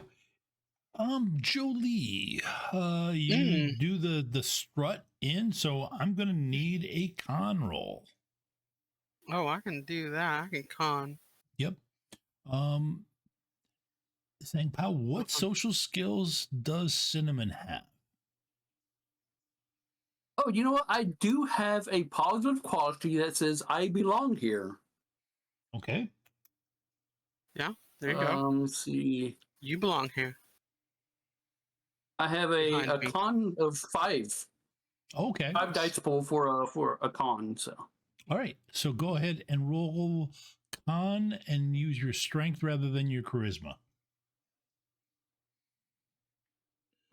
Jolie, you do the strut in, so I'm gonna need a con roll. Oh, I can do that. I can con. Yep. Sangpow, what social skills does Cinnamon have? Oh, you know what? I do have a positive quality that says I belong here. Okay. Yeah, there you go. Let's see. You belong here. I have Behind a me. con of 5. Okay. 5 dice pool for a con. So All right. So go ahead and roll con and use your strength rather than your charisma.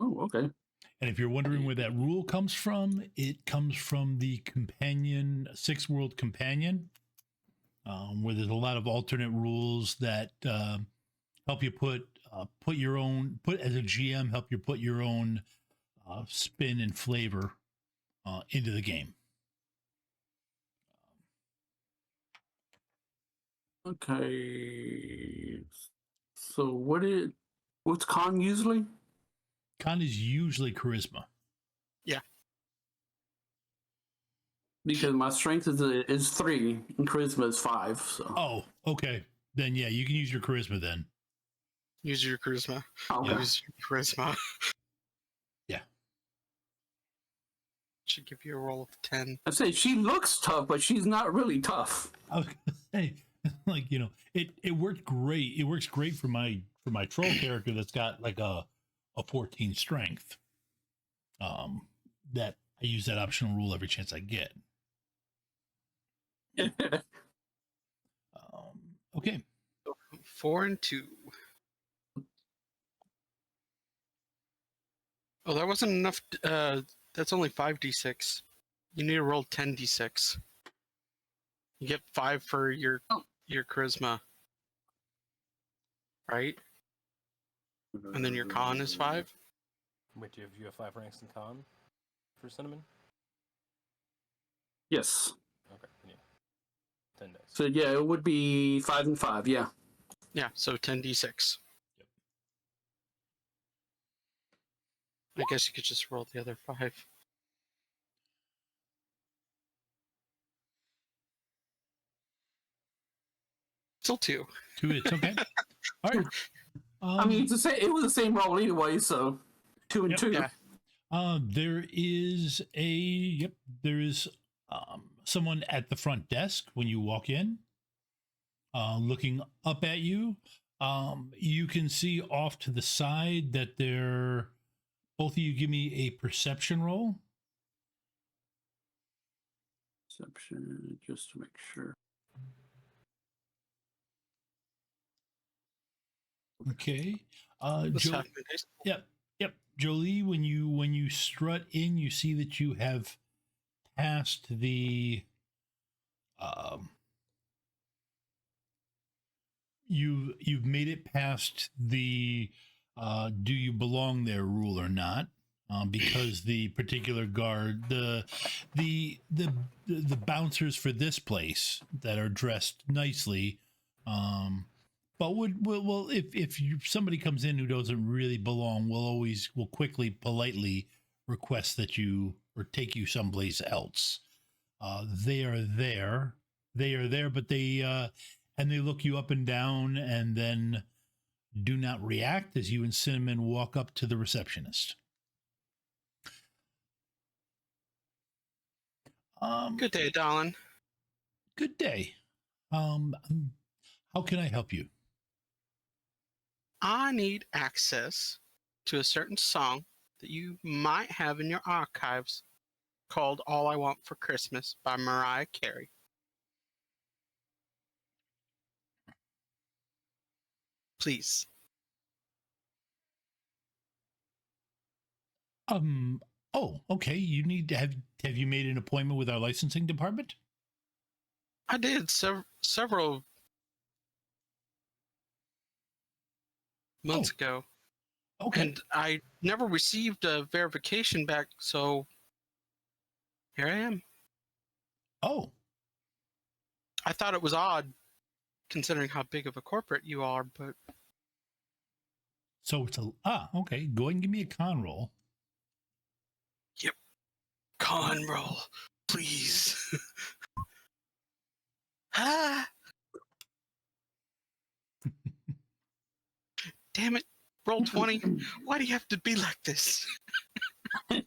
oh, okay. And if you're wondering where that rule comes from, it comes from the companion, Six World Companion, where there's a lot of alternate rules that help you put your own, as a GM, help you put your own spin and flavor into the game. Okay. So what's con usually? Con is usually charisma. Because my strength is 3 and charisma is 5. So Oh, okay. Then yeah, you can use your charisma then. Use your charisma. okay. Use your charisma. Yeah. Should give you a roll of 10. I say she looks tough, but she's not really tough. I was gonna say, like, it worked great. It works great for my troll character that's got like a 14 strength. That I use that optional rule every chance I get. Okay. 4 and 2. Oh, that wasn't enough. That's only 5d6. You need to roll 10d6. You get 5 for your charisma, right? And then your con is 5. Wait, do you have 5 ranks in con for Cinnamon? Yes. 10 dice. So yeah, it would be 5 and 5. Yeah. Yeah, so 10d6. Yep. I guess you could just roll the other 5. Still 2. 2 hits. Okay. All right. I mean, it's the same, it was the same roll anyway, so 2 and Yep. 2. Yeah. There is someone at the front desk when you walk in, looking up at you. You can see off to the side that both of you give me a perception roll. Perception, just to make sure. Okay. This Jo- happened. Yep. Jolie, when you strut in, you see that you have passed the you've made it past the do you belong there rule or not, because the particular guard, the bouncers for this place that are dressed nicely, but if somebody comes in who doesn't really belong, we'll quickly politely request that you or take you someplace else. They are there, but they look you up and down and then do not react as you and Cinnamon walk up to the receptionist. Good day, darling. Good day. How can I help you? I need access to a certain song that you might have in your archives called All I Want for Christmas by Mariah Carey. Please. Oh, okay. You need to have you made an appointment with our licensing department? I did several months ago. Okay. And I never received a verification back, so here I am. Oh, I thought it was odd, considering how big of a corporate you are, but so it's okay. Go ahead and give me a con roll. con roll, please. Ah! Damn it. Roll 20. Why do you have to be like this? I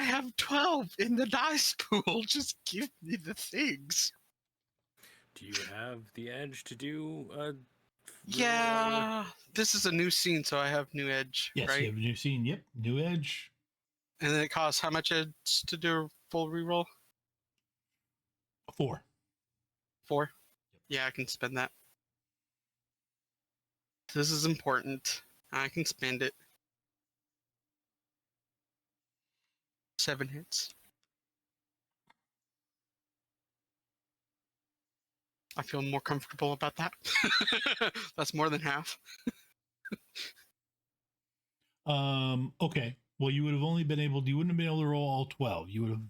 have 12 in the dice pool. Just give me the things. Do you have the edge to do Yeah, this is a new scene, so I have new edge, Yes, right? you have a new scene. Yep, new edge. And then it costs how much edge to do a full reroll? 4. 4? Yeah, I can spend that. This is important. I can spend it. 7 hits. I feel more comfortable about that. That's more than half. Okay. Well, you would have only been able. You wouldn't have been able to roll all 12. You would have.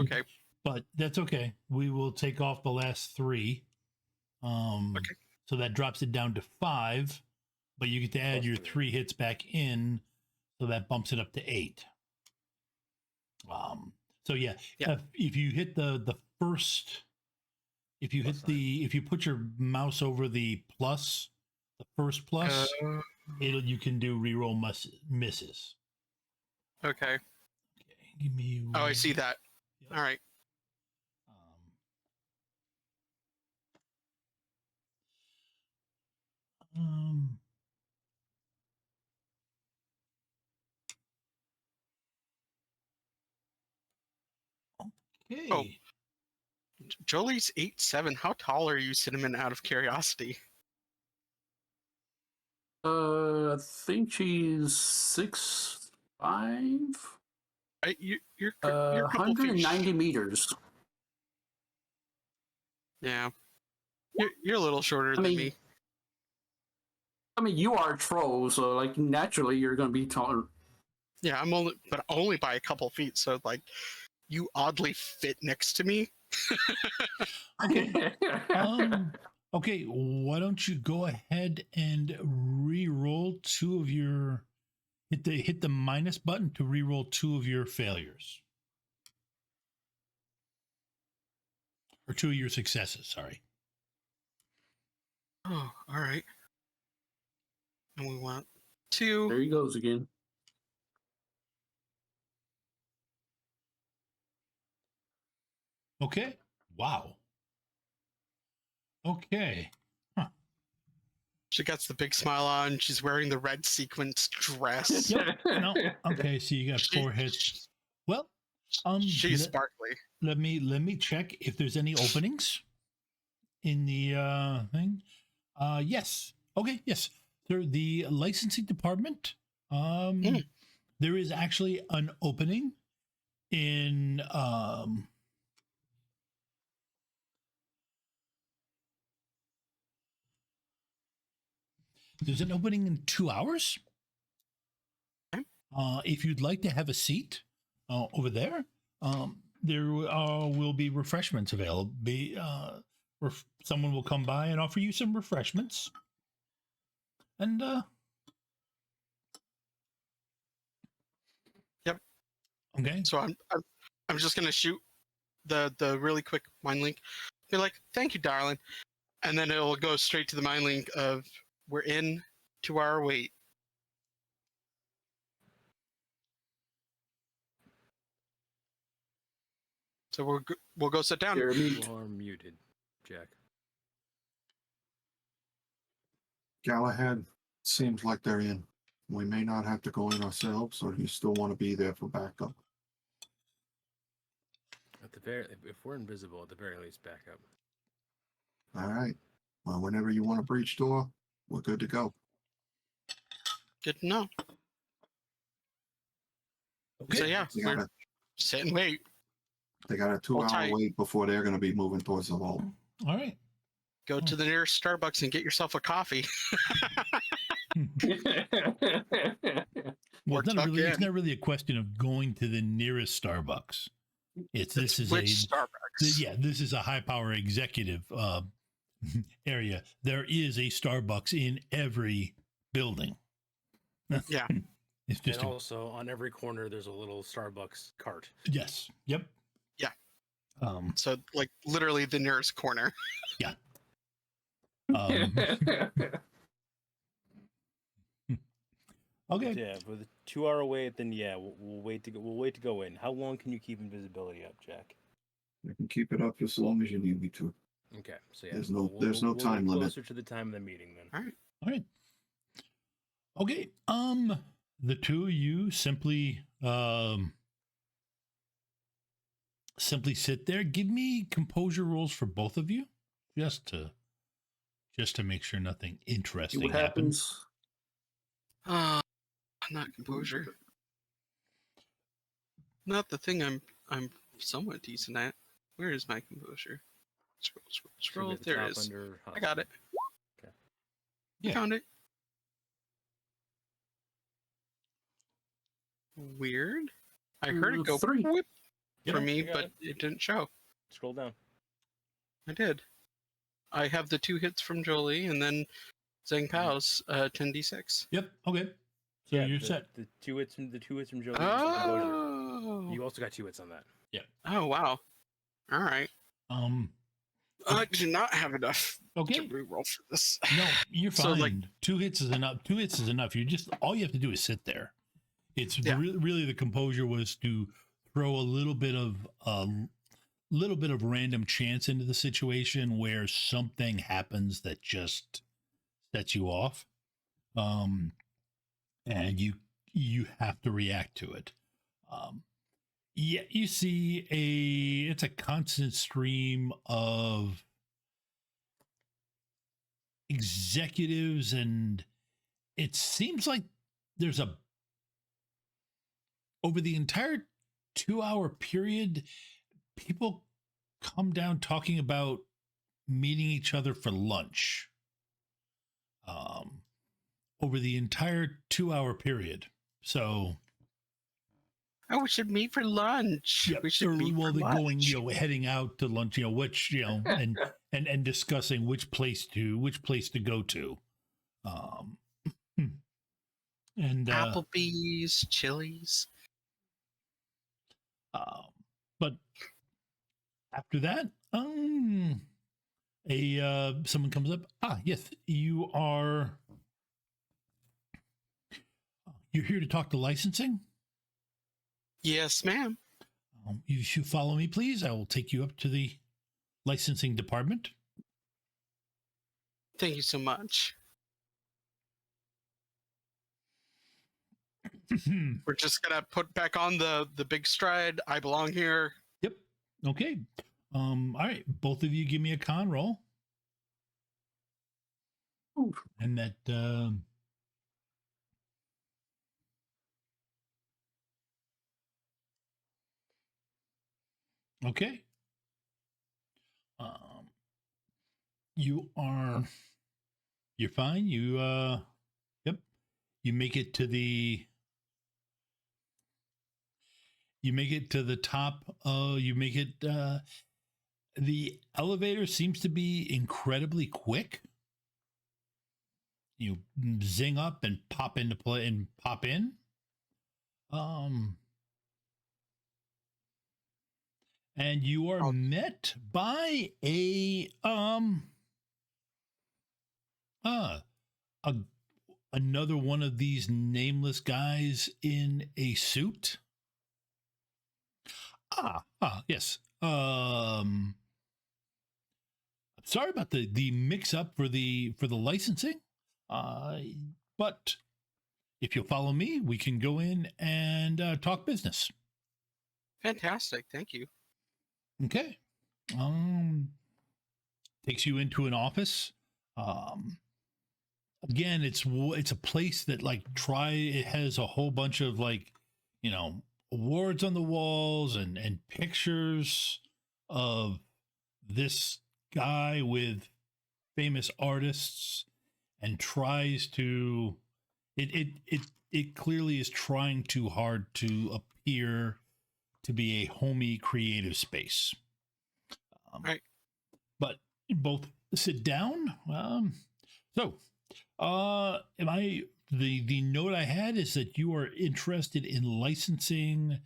Okay. But that's okay. We will take off the last 3. Okay. So that drops it down to 5. But you get to add Plus your 3. 3 hits back in, so that bumps it up to 8. So yeah. If you hit the first, if you put your mouse over the plus, the first plus, you can do reroll misses. Okay. Okay, give me. Oh, I see that. Yep. All right. Okay. Oh. Jolie's 8'7". How tall are you, Cinnamon, out of curiosity? I think she's 6'5". You're a couple feet 190 meters. Yeah. You're a little shorter than me. I mean, you are a troll, so like naturally you're gonna be taller. Yeah, I'm only by a couple feet, so like you oddly fit next to me, Okay. Okay, why don't you go ahead and re-roll two of your hit the minus button to re-roll two of your failures. Or two of your successes, sorry. Oh, all right. And we want 2. There he goes again. Okay. Wow. Okay. Huh. She gets the big smile on. She's wearing the red sequins dress. Yep. No. Okay, so you got 4 hits. Well, She's sparkly. let me check if there's any openings in the thing. Yes. Okay, yes. The licensing department. There is actually an opening in there's an opening in 2 hours. If you'd like to have a seat over there, there will be refreshments available. Someone will come by and offer you some refreshments. And Yep. Okay. So I'm just gonna shoot the really quick mind link. Be like, thank you, darling, and then it'll go straight to the mind link of we're in 2-hour wait. So we'll go sit down. You are muted, Jack. Galahad, seems like they're in. We may not have to go in ourselves, or do you still want to be there for backup? At the very, if we're invisible, at the very least, backup. All right. Well, whenever you want a breach door, we're good to go. Good to know. Okay. So yeah, They we're got sit and wait. a 2-hour wait before they're going to be moving towards the vault. All right. Go to the nearest Starbucks and get yourself a coffee. Well, Or it's tuck it's in. not really a question of going to the nearest Starbucks. This is Which Starbucks? yeah, this is a high power executive area. There is a Starbucks in every building. Yeah. It's just And also, on every corner, there's a little Starbucks cart. yes. Yep. Yeah. Um, So like literally the nearest corner. Okay. Yeah, with a 2-hour wait, then yeah, we'll wait to go. We'll wait to go in. How long can you keep invisibility up, Jack? You can keep it up as long as you need me to. Okay, so yeah, There's no time get limit. closer to the time of the meeting then. All right. All right. Okay. The two of you simply sit there. Give me composure rolls for both of you, just to make sure nothing See interesting what happens. happens. Not composure. Not the thing I'm somewhat decent at. Where is my composure? Scroll. Should be at the There it top is. under I got it. Okay. Yeah. Found it. Weird. I heard it go 3. whip Yeah, for me, you got but it. it didn't show. Scroll down. I did. I have the 2 hits from Jolie and then Zhang-Pow's 10d6. Yep. Okay. So you're the, set. The 2 hits from Joe. Oh. You also got 2 hits on that. Oh wow. All right. I do not have enough Okay. to reroll for this. No, you're So, fine. like- 2 hits is enough. 2 hits is enough. All you have to do is sit there. It's Yeah. really the composure was to throw a little bit of random chance into the situation where something happens that just sets you off, and you have to react to it. Yeah, you see it's a constant stream of executives, and it seems like there's over the entire 2-hour period, people come down talking about meeting each other for lunch. Over the entire 2-hour period. So Oh, we should meet for lunch. Yeah, We should meet well, for they're lunch. going, heading out to lunch, which, and discussing which place to go to. And Applebee's, Chili's. But after that, someone comes up. Yes, you're here to talk to licensing. Yes, ma'am. You should follow me, please. I will take you up to the licensing department. Thank you so much. We're just gonna put back on the big stride. I belong here. Yep. Okay. All right. Both of you give me a con roll. Ooh. And that okay. You're fine. Yep. You make it to the top. The elevator seems to be incredibly quick. You zing up and pop into play and pop in. And you are met by another one of these nameless guys in a suit. Yes. Sorry about the mix up for the licensing. But if you'll follow me, we can go in and talk business. Fantastic. Thank you. Okay. Takes you into an office. Again, it's a place that it has a whole bunch of awards on the walls and pictures of this guy with famous artists, and tries to it clearly is trying too hard to appear to be a homey creative space. Right. But both sit down. The note I had is that you are interested in licensing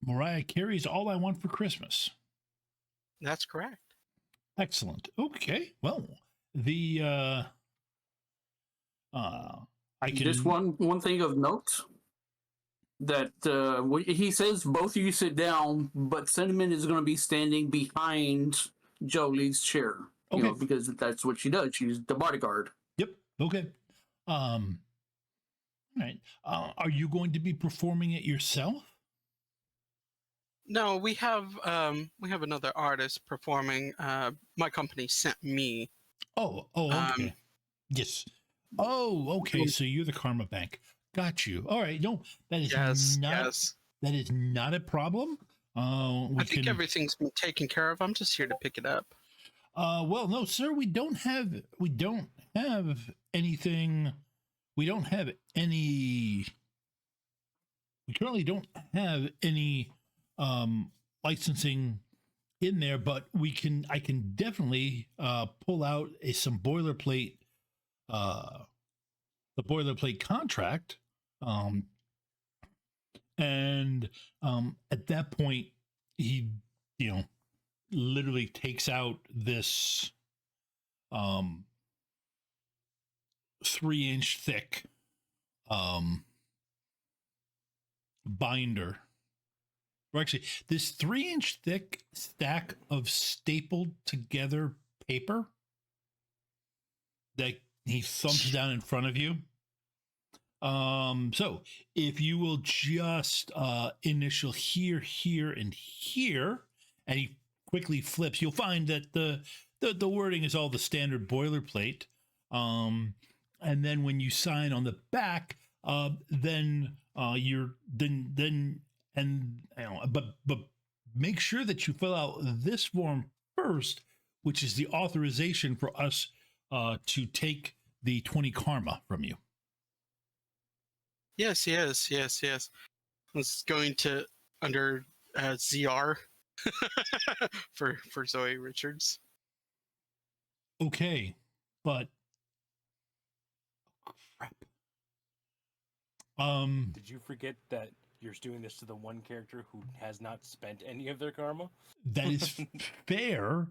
Mariah Carey's All I Want for Christmas. That's correct. Excellent. Okay. Well, I can Just one thing of note that he says both of you sit down, but Cinnamon is going to be standing behind Jolie's chair. Okay. Because that's what she does. She's the bodyguard. Yep. Okay. All right. Are you going to be performing it yourself? No, we have another artist performing. My company sent me. Oh, okay. Yes. Oh, okay. So you're the Karma Bank. Got you. All right. No, that is that is not a problem. I think everything's been taken care of. I'm just here to pick it up. Well, no, sir. We don't have anything. We currently don't have any licensing in there, but I can definitely pull out some boilerplate, the boilerplate contract. And at that point, he, literally takes out this 3-inch thick binder. Or actually, this 3-inch thick stack of stapled together paper that he thumps down in front of you. So if you will just initial here, and here, and he quickly flips, you'll find that the wording is all the standard boilerplate. And then when you sign on the back, but make sure that you fill out this form first, which is the authorization for us to take the 20 karma from you. Yes, yes, yes, yes. It's going to under ZR for Zoe Richards. Okay, but crap. Did you forget that you're doing this to the one character who has not spent any of their karma? That is fair,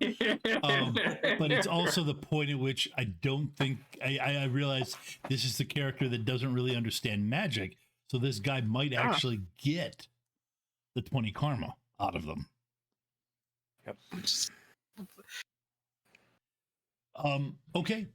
but it's also the point at which I don't think I realize this is the character that doesn't really understand magic. So this guy might actually get the 20 karma out of them. Yep. Okay.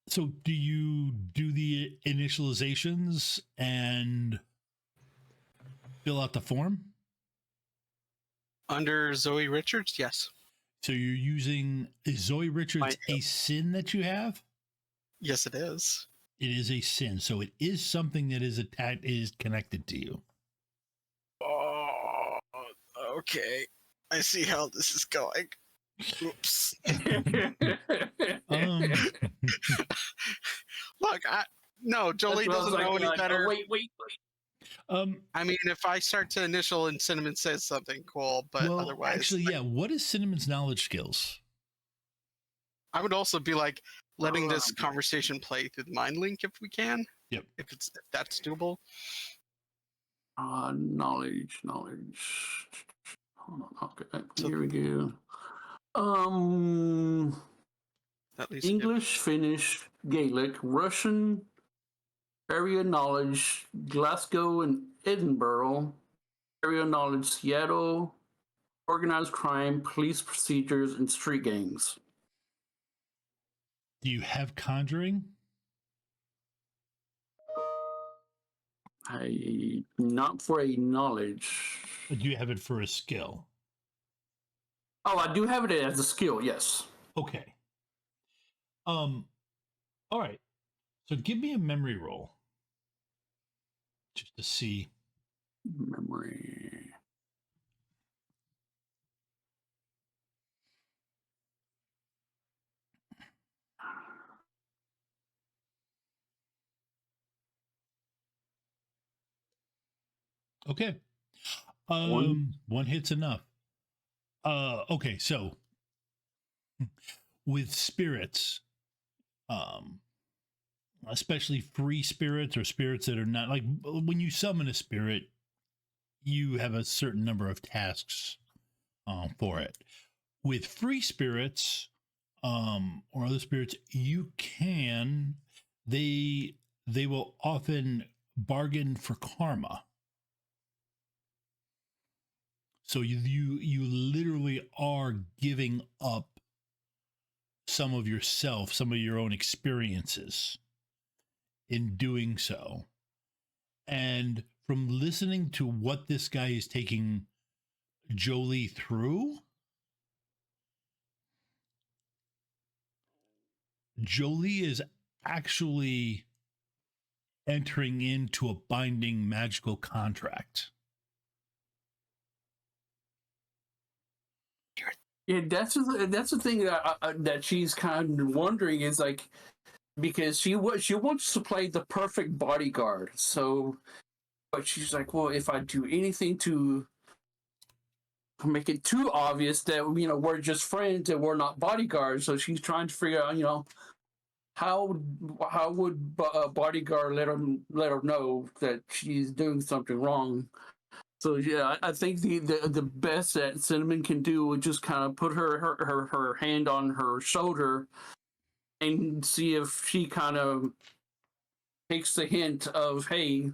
So do you do the initializations and fill out the form? Under Zoe Richards, yes. So you're using, is Zoe Richards a sin that you have? Yes, it is. It is a sin. So it is something that is connected to you. Oh, okay. I see how this is going. Oops. Look, no, Jolie doesn't know any better. Wait. I mean, if I start to initial and Cinnamon says something cool, but well, otherwise, actually, yeah. What is Cinnamon's knowledge skills? I would also be like letting this conversation play through the mind link if we can. Yep. If that's doable. Knowledge. Hold on. Okay, here we go. At least English, Finnish, Gaelic, Russian, area knowledge, Glasgow and Edinburgh, area knowledge, Seattle, organized crime, police procedures, and street gangs. Do you have conjuring? Not for a knowledge. But do you have it for a skill? Oh, I do have it as a skill, yes. Okay. All right. So give me a memory roll. Just to see. Memory. Okay. One hit's enough. Okay, so with spirits, especially free spirits or spirits that are not, like when you summon a spirit, you have a certain number of tasks for it. With free spirits or other spirits, you can, they will often bargain for karma. So you literally are giving up some of yourself, some of your own experiences in doing so. And from listening to what this guy is taking Jolie through, Jolie is actually entering into a binding magical contract. Yeah, that's the thing that she's kind of wondering is like, because she wants to play the perfect bodyguard. So, but she's like, well, if I do anything to make it too obvious that we're just friends and we're not bodyguards, so she's trying to figure out how would a bodyguard let her know that she's doing something wrong. So yeah, I think the best that Cinnamon can do would just kind of put her hand on her shoulder and see if she kind of takes the hint of, hey,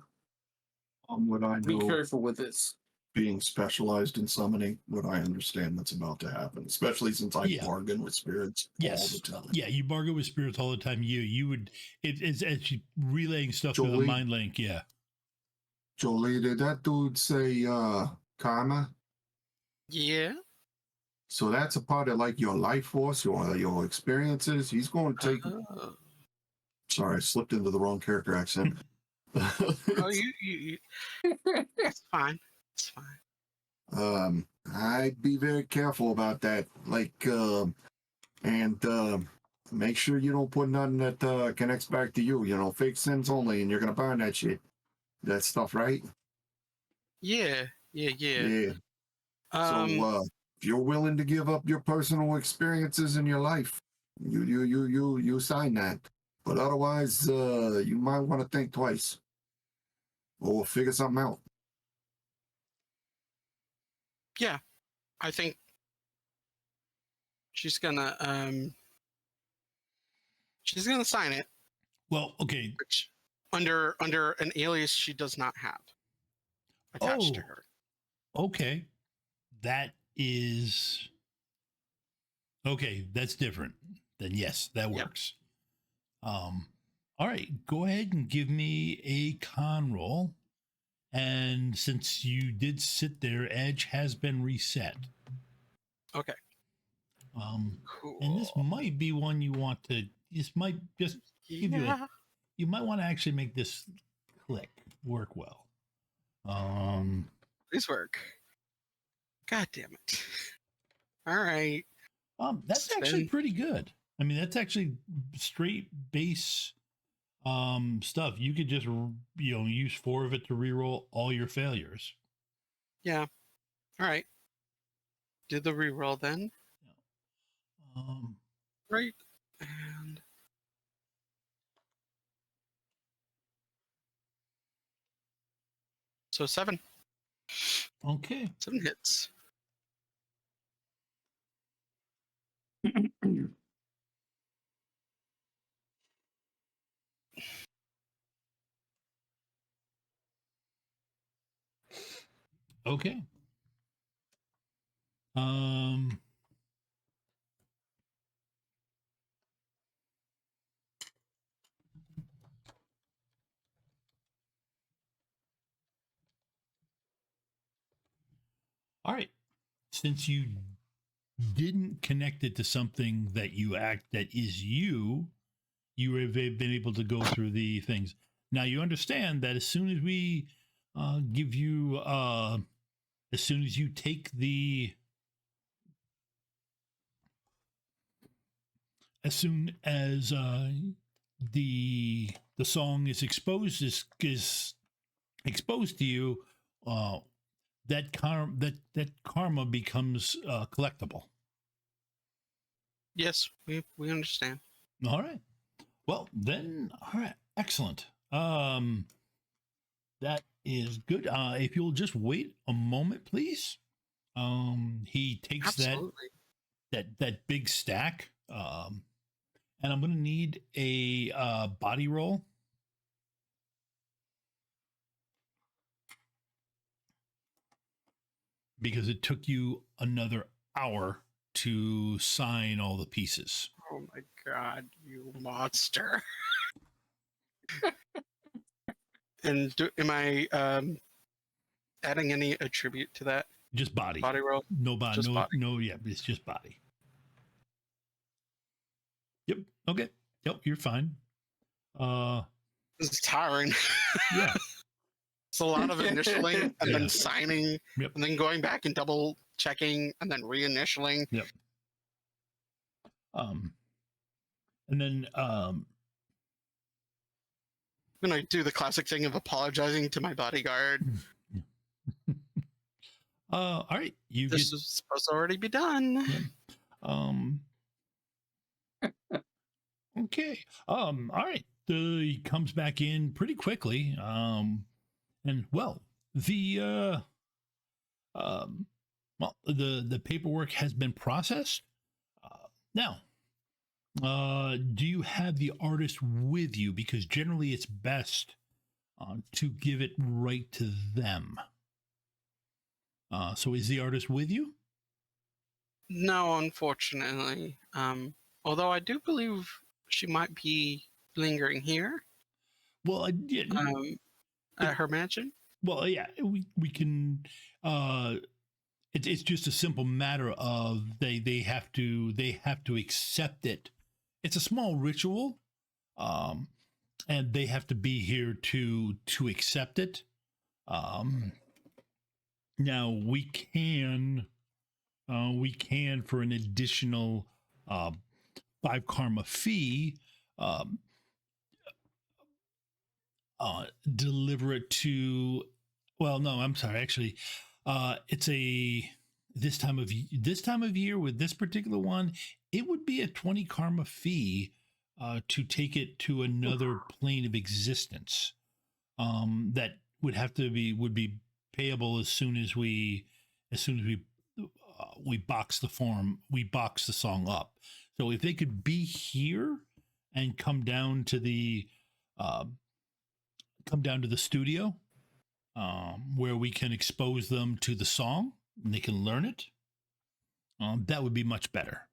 What I be know, careful with this. being specialized in summoning, what I understand that's about to happen, especially since I bargain with spirits all the time. Yeah, you bargain with spirits all the time. You would, it's actually relaying stuff through the Jolie? mind link. Yeah. Jolie, did that dude say karma? Yeah. So that's a part of like your life force, your experiences. He's going to take. Sorry, I slipped into the wrong character accent. Oh, you it's fine. It's fine. I'd be very careful about that. And make sure you don't put nothing that connects back to you. You know, fake sins only, and you're gonna burn that shit. That stuff, right? Yeah. Yeah. Um, So if you're willing to give up your personal experiences in your life, you sign that. But otherwise, you might want to think twice or figure something out. yeah, I think she's gonna sign it, Well, okay. which under an alias she does not have attached to Oh. her. Okay. That is okay. That's different. Then yes, that Yep. works. All right. Go ahead and give me a con roll. And since you did sit there, Edge has been reset. Okay. And this Cool. might be one you want to. This might just give you Yeah. you might want to actually make this work well. Please work. God damn it. All right. That's actually Spin. pretty good. I mean, that's actually straight base stuff. You could just use 4 of it to reroll all your failures. Yeah. All right. Do the reroll then. Right. And so 7. Okay. 7 hits. Okay. Um. All right. Since you didn't connect it to something that is you have been able to go through the things. Now you understand that as soon as we give you, as soon as you take as soon as the song is exposed is exposed to you, that karma becomes collectible. Yes, we understand. All right. Well, then, all right, excellent. That is good. If you'll just wait a moment, please. He takes Absolutely. that big stack. And I'm gonna need a body roll. Because it took you another hour to sign all the pieces. Oh my god, you monster. And am I adding any attribute to that Just body. body roll? No body. Just body. No, yeah, it's just body. Yep. Okay. Yep, you're fine. This is tiring. Yeah. It's a lot of initialing and Yeah. then signing Yep. and then going back and double checking and then reinitialing. Yep. And then I'm gonna do the classic thing of apologizing to my bodyguard. all right, you This get is supposed to already be done. okay. All right. He comes back in pretty quickly. And well, the paperwork has been processed. Now, do you have the artist with you? Because generally it's best to give it right to them. So is the artist with you? No, unfortunately. Although I do believe she might be lingering here. Well, At her mansion. well, yeah, we can. It's just a simple matter of they have to accept it. It's a small ritual, and they have to be here to accept it. Now we can for an additional 5 karma fee, deliver it to. Well, no, I'm sorry. Actually, it's this time of year with this particular one, it would be a 20 karma fee to take it to another plane of existence. That would be payable as soon as we box the song up. So if they could be here and come down to the studio, where we can expose them to the song and they can learn it, that would be much better.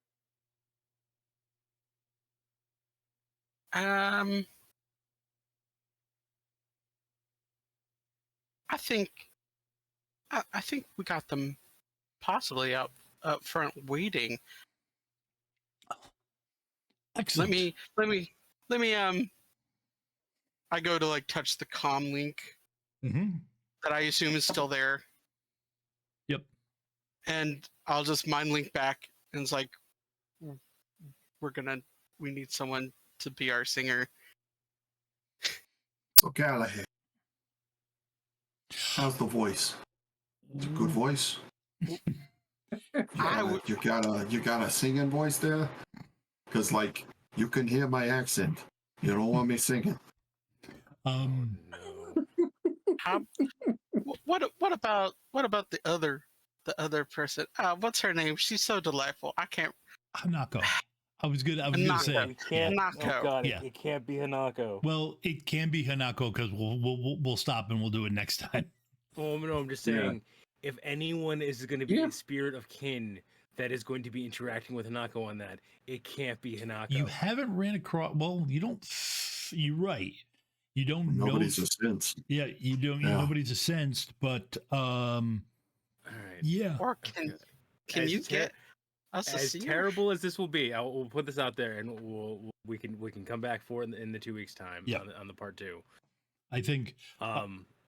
I think we got them possibly up front waiting. Excellent. Let me I go to like touch the comm link that I assume is still there. Yep. And I'll just mind link back, and it's like, we need someone to be our singer. So Galahad, how's the voice? It's a good voice. You got a singing voice there? Because like you can hear my accent. You don't want me singing. What about the other person? What's her name? She's so delightful. I can't. Hanako. I was gonna say. You can't. Hanako. Oh God, Yeah. it can't be Hanako. Well, it can be Hanako because we'll stop and we'll do it next time. Oh no, I'm just saying, if anyone is going to be a spirit of kin that is going to be interacting with Hanako on that, it can't be Hanako. You haven't ran across. Well, you don't. You're right. You don't know. Nobody's a sense. Yeah, you don't. Yeah. Nobody's a sensed, but All right. yeah. Or can you get us a as singer? terrible as this will be? We'll put this out there, and we can come back for it in the 2 weeks time on the part 2. I think.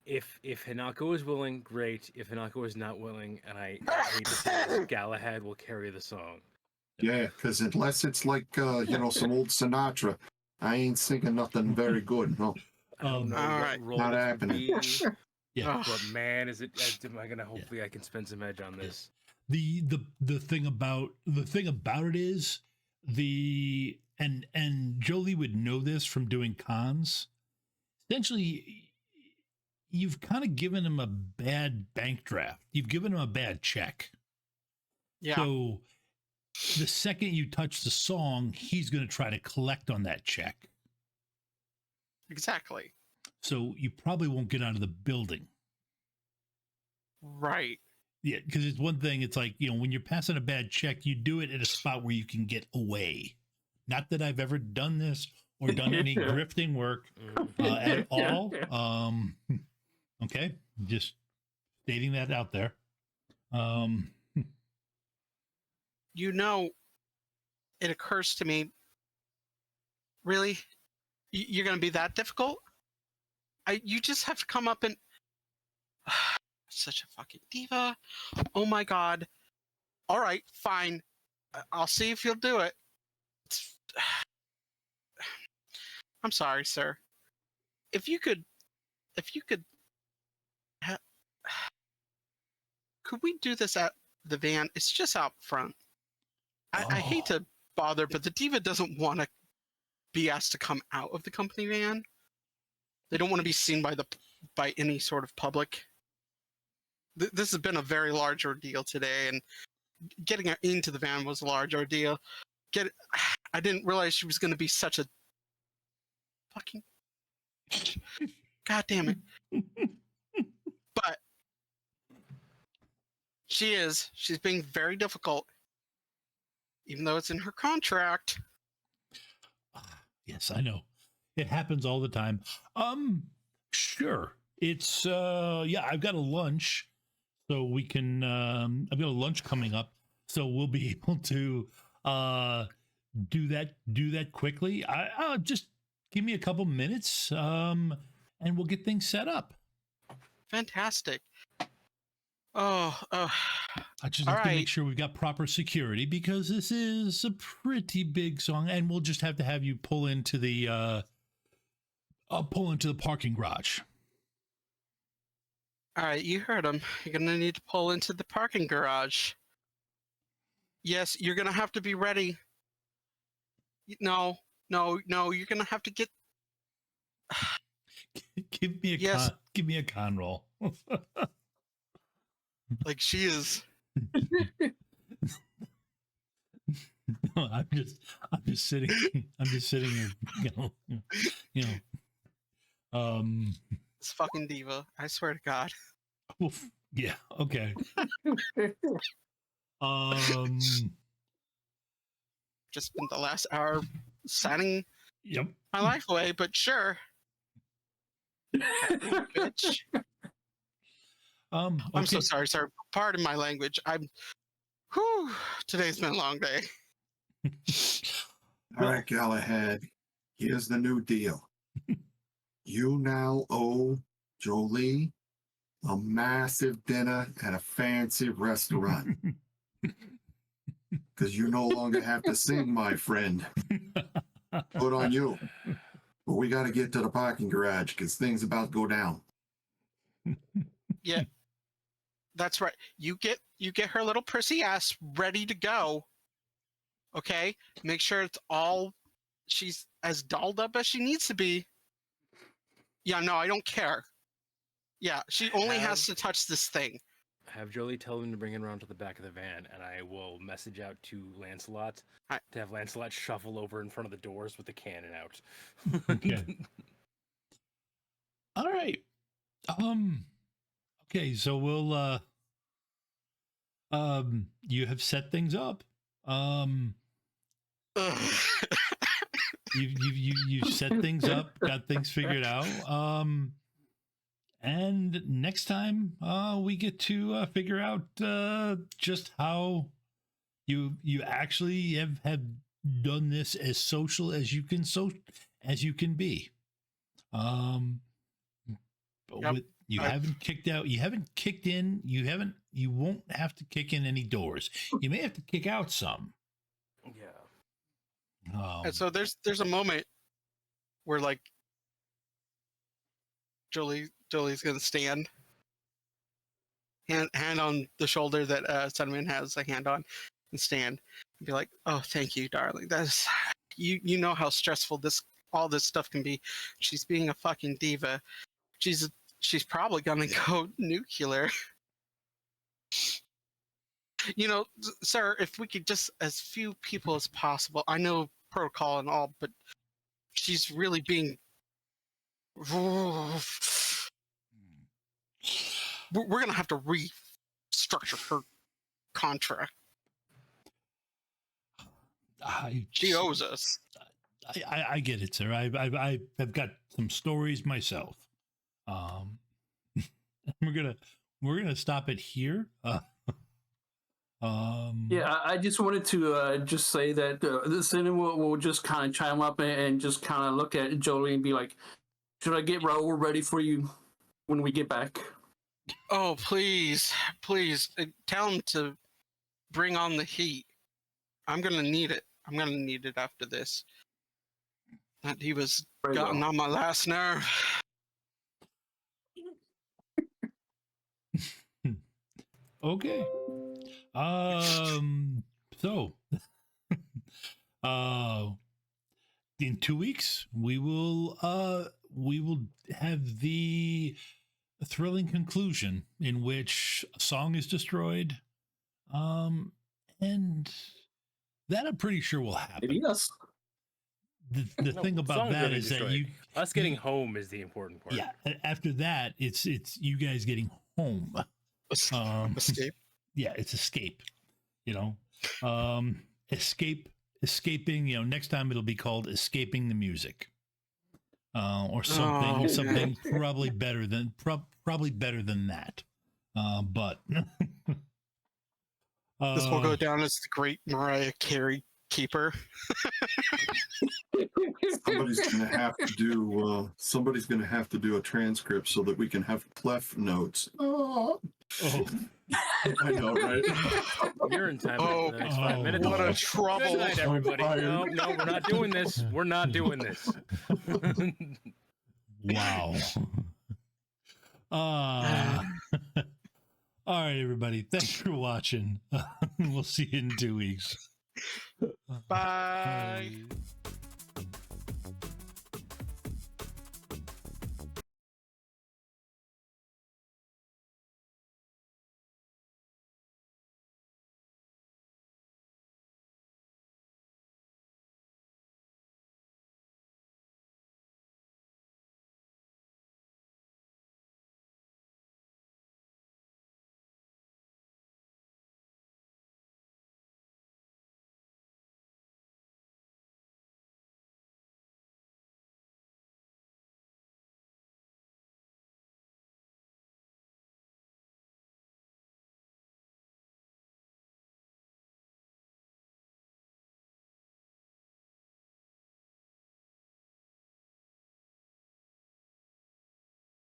If Hanako is willing, great. If Hanako is not willing, and I hate to say this, Galahad will carry the song. Yeah, because unless it's like some old Sinatra, I ain't singing nothing very good. No, I don't know all what right. role Not this would happening. be, Yeah. but man, am I gonna? Hopefully, I can spend some edge on this. The thing about it is and Jolie would know this from doing cons. Essentially, you've kind of given him a bad bank draft. You've given him a bad check. Yeah. So the second you touch the song, he's going to try to collect on that check. Exactly. So you probably won't get out of the building. Right. Yeah, because it's one thing. It's like, when you're passing a bad check, you do it at a spot where you can get away. Not that I've ever done this or done any grifting work at all. Okay, just stating that out there. It occurs to me, really? You're going to be that difficult? You just have to come up and... Such a fucking diva. Oh my God. All right, fine. I'll see if you'll do it. I'm sorry, sir. If you could... Could we do this at the van? It's just out front. I hate to bother, but the diva doesn't want to be asked to come out of the company van. They don't want to be seen by any sort of public. This has been a very large ordeal today, and getting her into the van was a large ordeal. I didn't realize she was going to be such a fucking... God damn it. But she's being very difficult, even though it's in her contract. Yes, I know. It happens all the time. Sure. It's I've got a lunch, so we can I've got a lunch coming up, so we'll be able to do that quickly. I'll just give me a couple minutes, and we'll get things set up. Fantastic. Oh, I just All have to make right. sure we've got proper security because this is a pretty big song, and we'll just have to have you pull into the parking garage. all right. You heard him. You're gonna need to pull into the parking garage. Yes, you're gonna have to be ready. No. You're gonna have to get. Give me a Yes. give me a con roll. Like she is. No, I'm just sitting here, This fucking diva. I swear to God. oof, yeah, okay. Just spent the last hour signing Yep. my life away, but sure. Bitch. Okay. I'm so sorry, sir. Pardon my language. Whew, today's been a long day. All right, Galahad, here's the new deal. You now owe Jolie a massive dinner at a fancy restaurant. Because you no longer have to sing, my friend. Good on you. But we got to get to the parking garage because things about to go down. Yeah, that's right. You get her little prissy ass ready to go. Okay, make sure it's all. She's as dolled up as she needs to be. Yeah, no, I don't care. Yeah, she only has to touch this thing. Have Jolie tell them to bring it around to the back of the van, and I will message out to Lancelot to have Lancelot shuffle over in front of the doors with the cannon out. Okay. All right. Okay, so we'll you have set things up. You've set things up, got things figured out. And next time we get to figure out just how you actually have done this as social as you can be. But Yep. you haven't kicked out, you won't have to kick in any doors. You may have to kick out some. Yeah. And so there's a moment where like Jolie's gonna stand, hand on the shoulder that Sunman has a hand on, and stand and be like, "Oh, thank you, darling. That's you know how stressful all this stuff can be. She's being a fucking diva. She's probably gonna go nuclear." You know, sir, if we could just as few people as possible. I know protocol and all, but she's really being. We're gonna have to restructure her contract. She owes us. I get it, sir. I have got some stories myself. We're gonna stop it here. Yeah, I just wanted to just say that the cinema will just kind of chime up and just kind of look at Jolie and be like, "Should I get Raoul ready for you when we get back?" Oh, please, tell him to bring on the heat. I'm gonna need it. I'm gonna need it after this. That he was Very gotten well. on my last nerve. Okay. So, in 2 weeks, we will have the thrilling conclusion in which a song is destroyed. And that I'm pretty sure will happen. Maybe yes. The thing about song's that already is that destroyed. Us getting home is the important part. yeah, after that, it's you guys getting home. Escape. Yeah, it's escape. You know, escaping. You know, next time it'll be called escaping the music, or something. Oh, something probably better than that. But This will go down as the Great Mariah Carey Keeper. Somebody's gonna have to do a transcript so that we can have clef notes. Oh. I know, right? You're in time for the next 5 minutes. What a Good trouble. night, everybody. fired. No, we're not doing this. We're not doing this. Wow. All right, everybody. Thanks for watching. We'll see you in 2 weeks. Bye. Bye.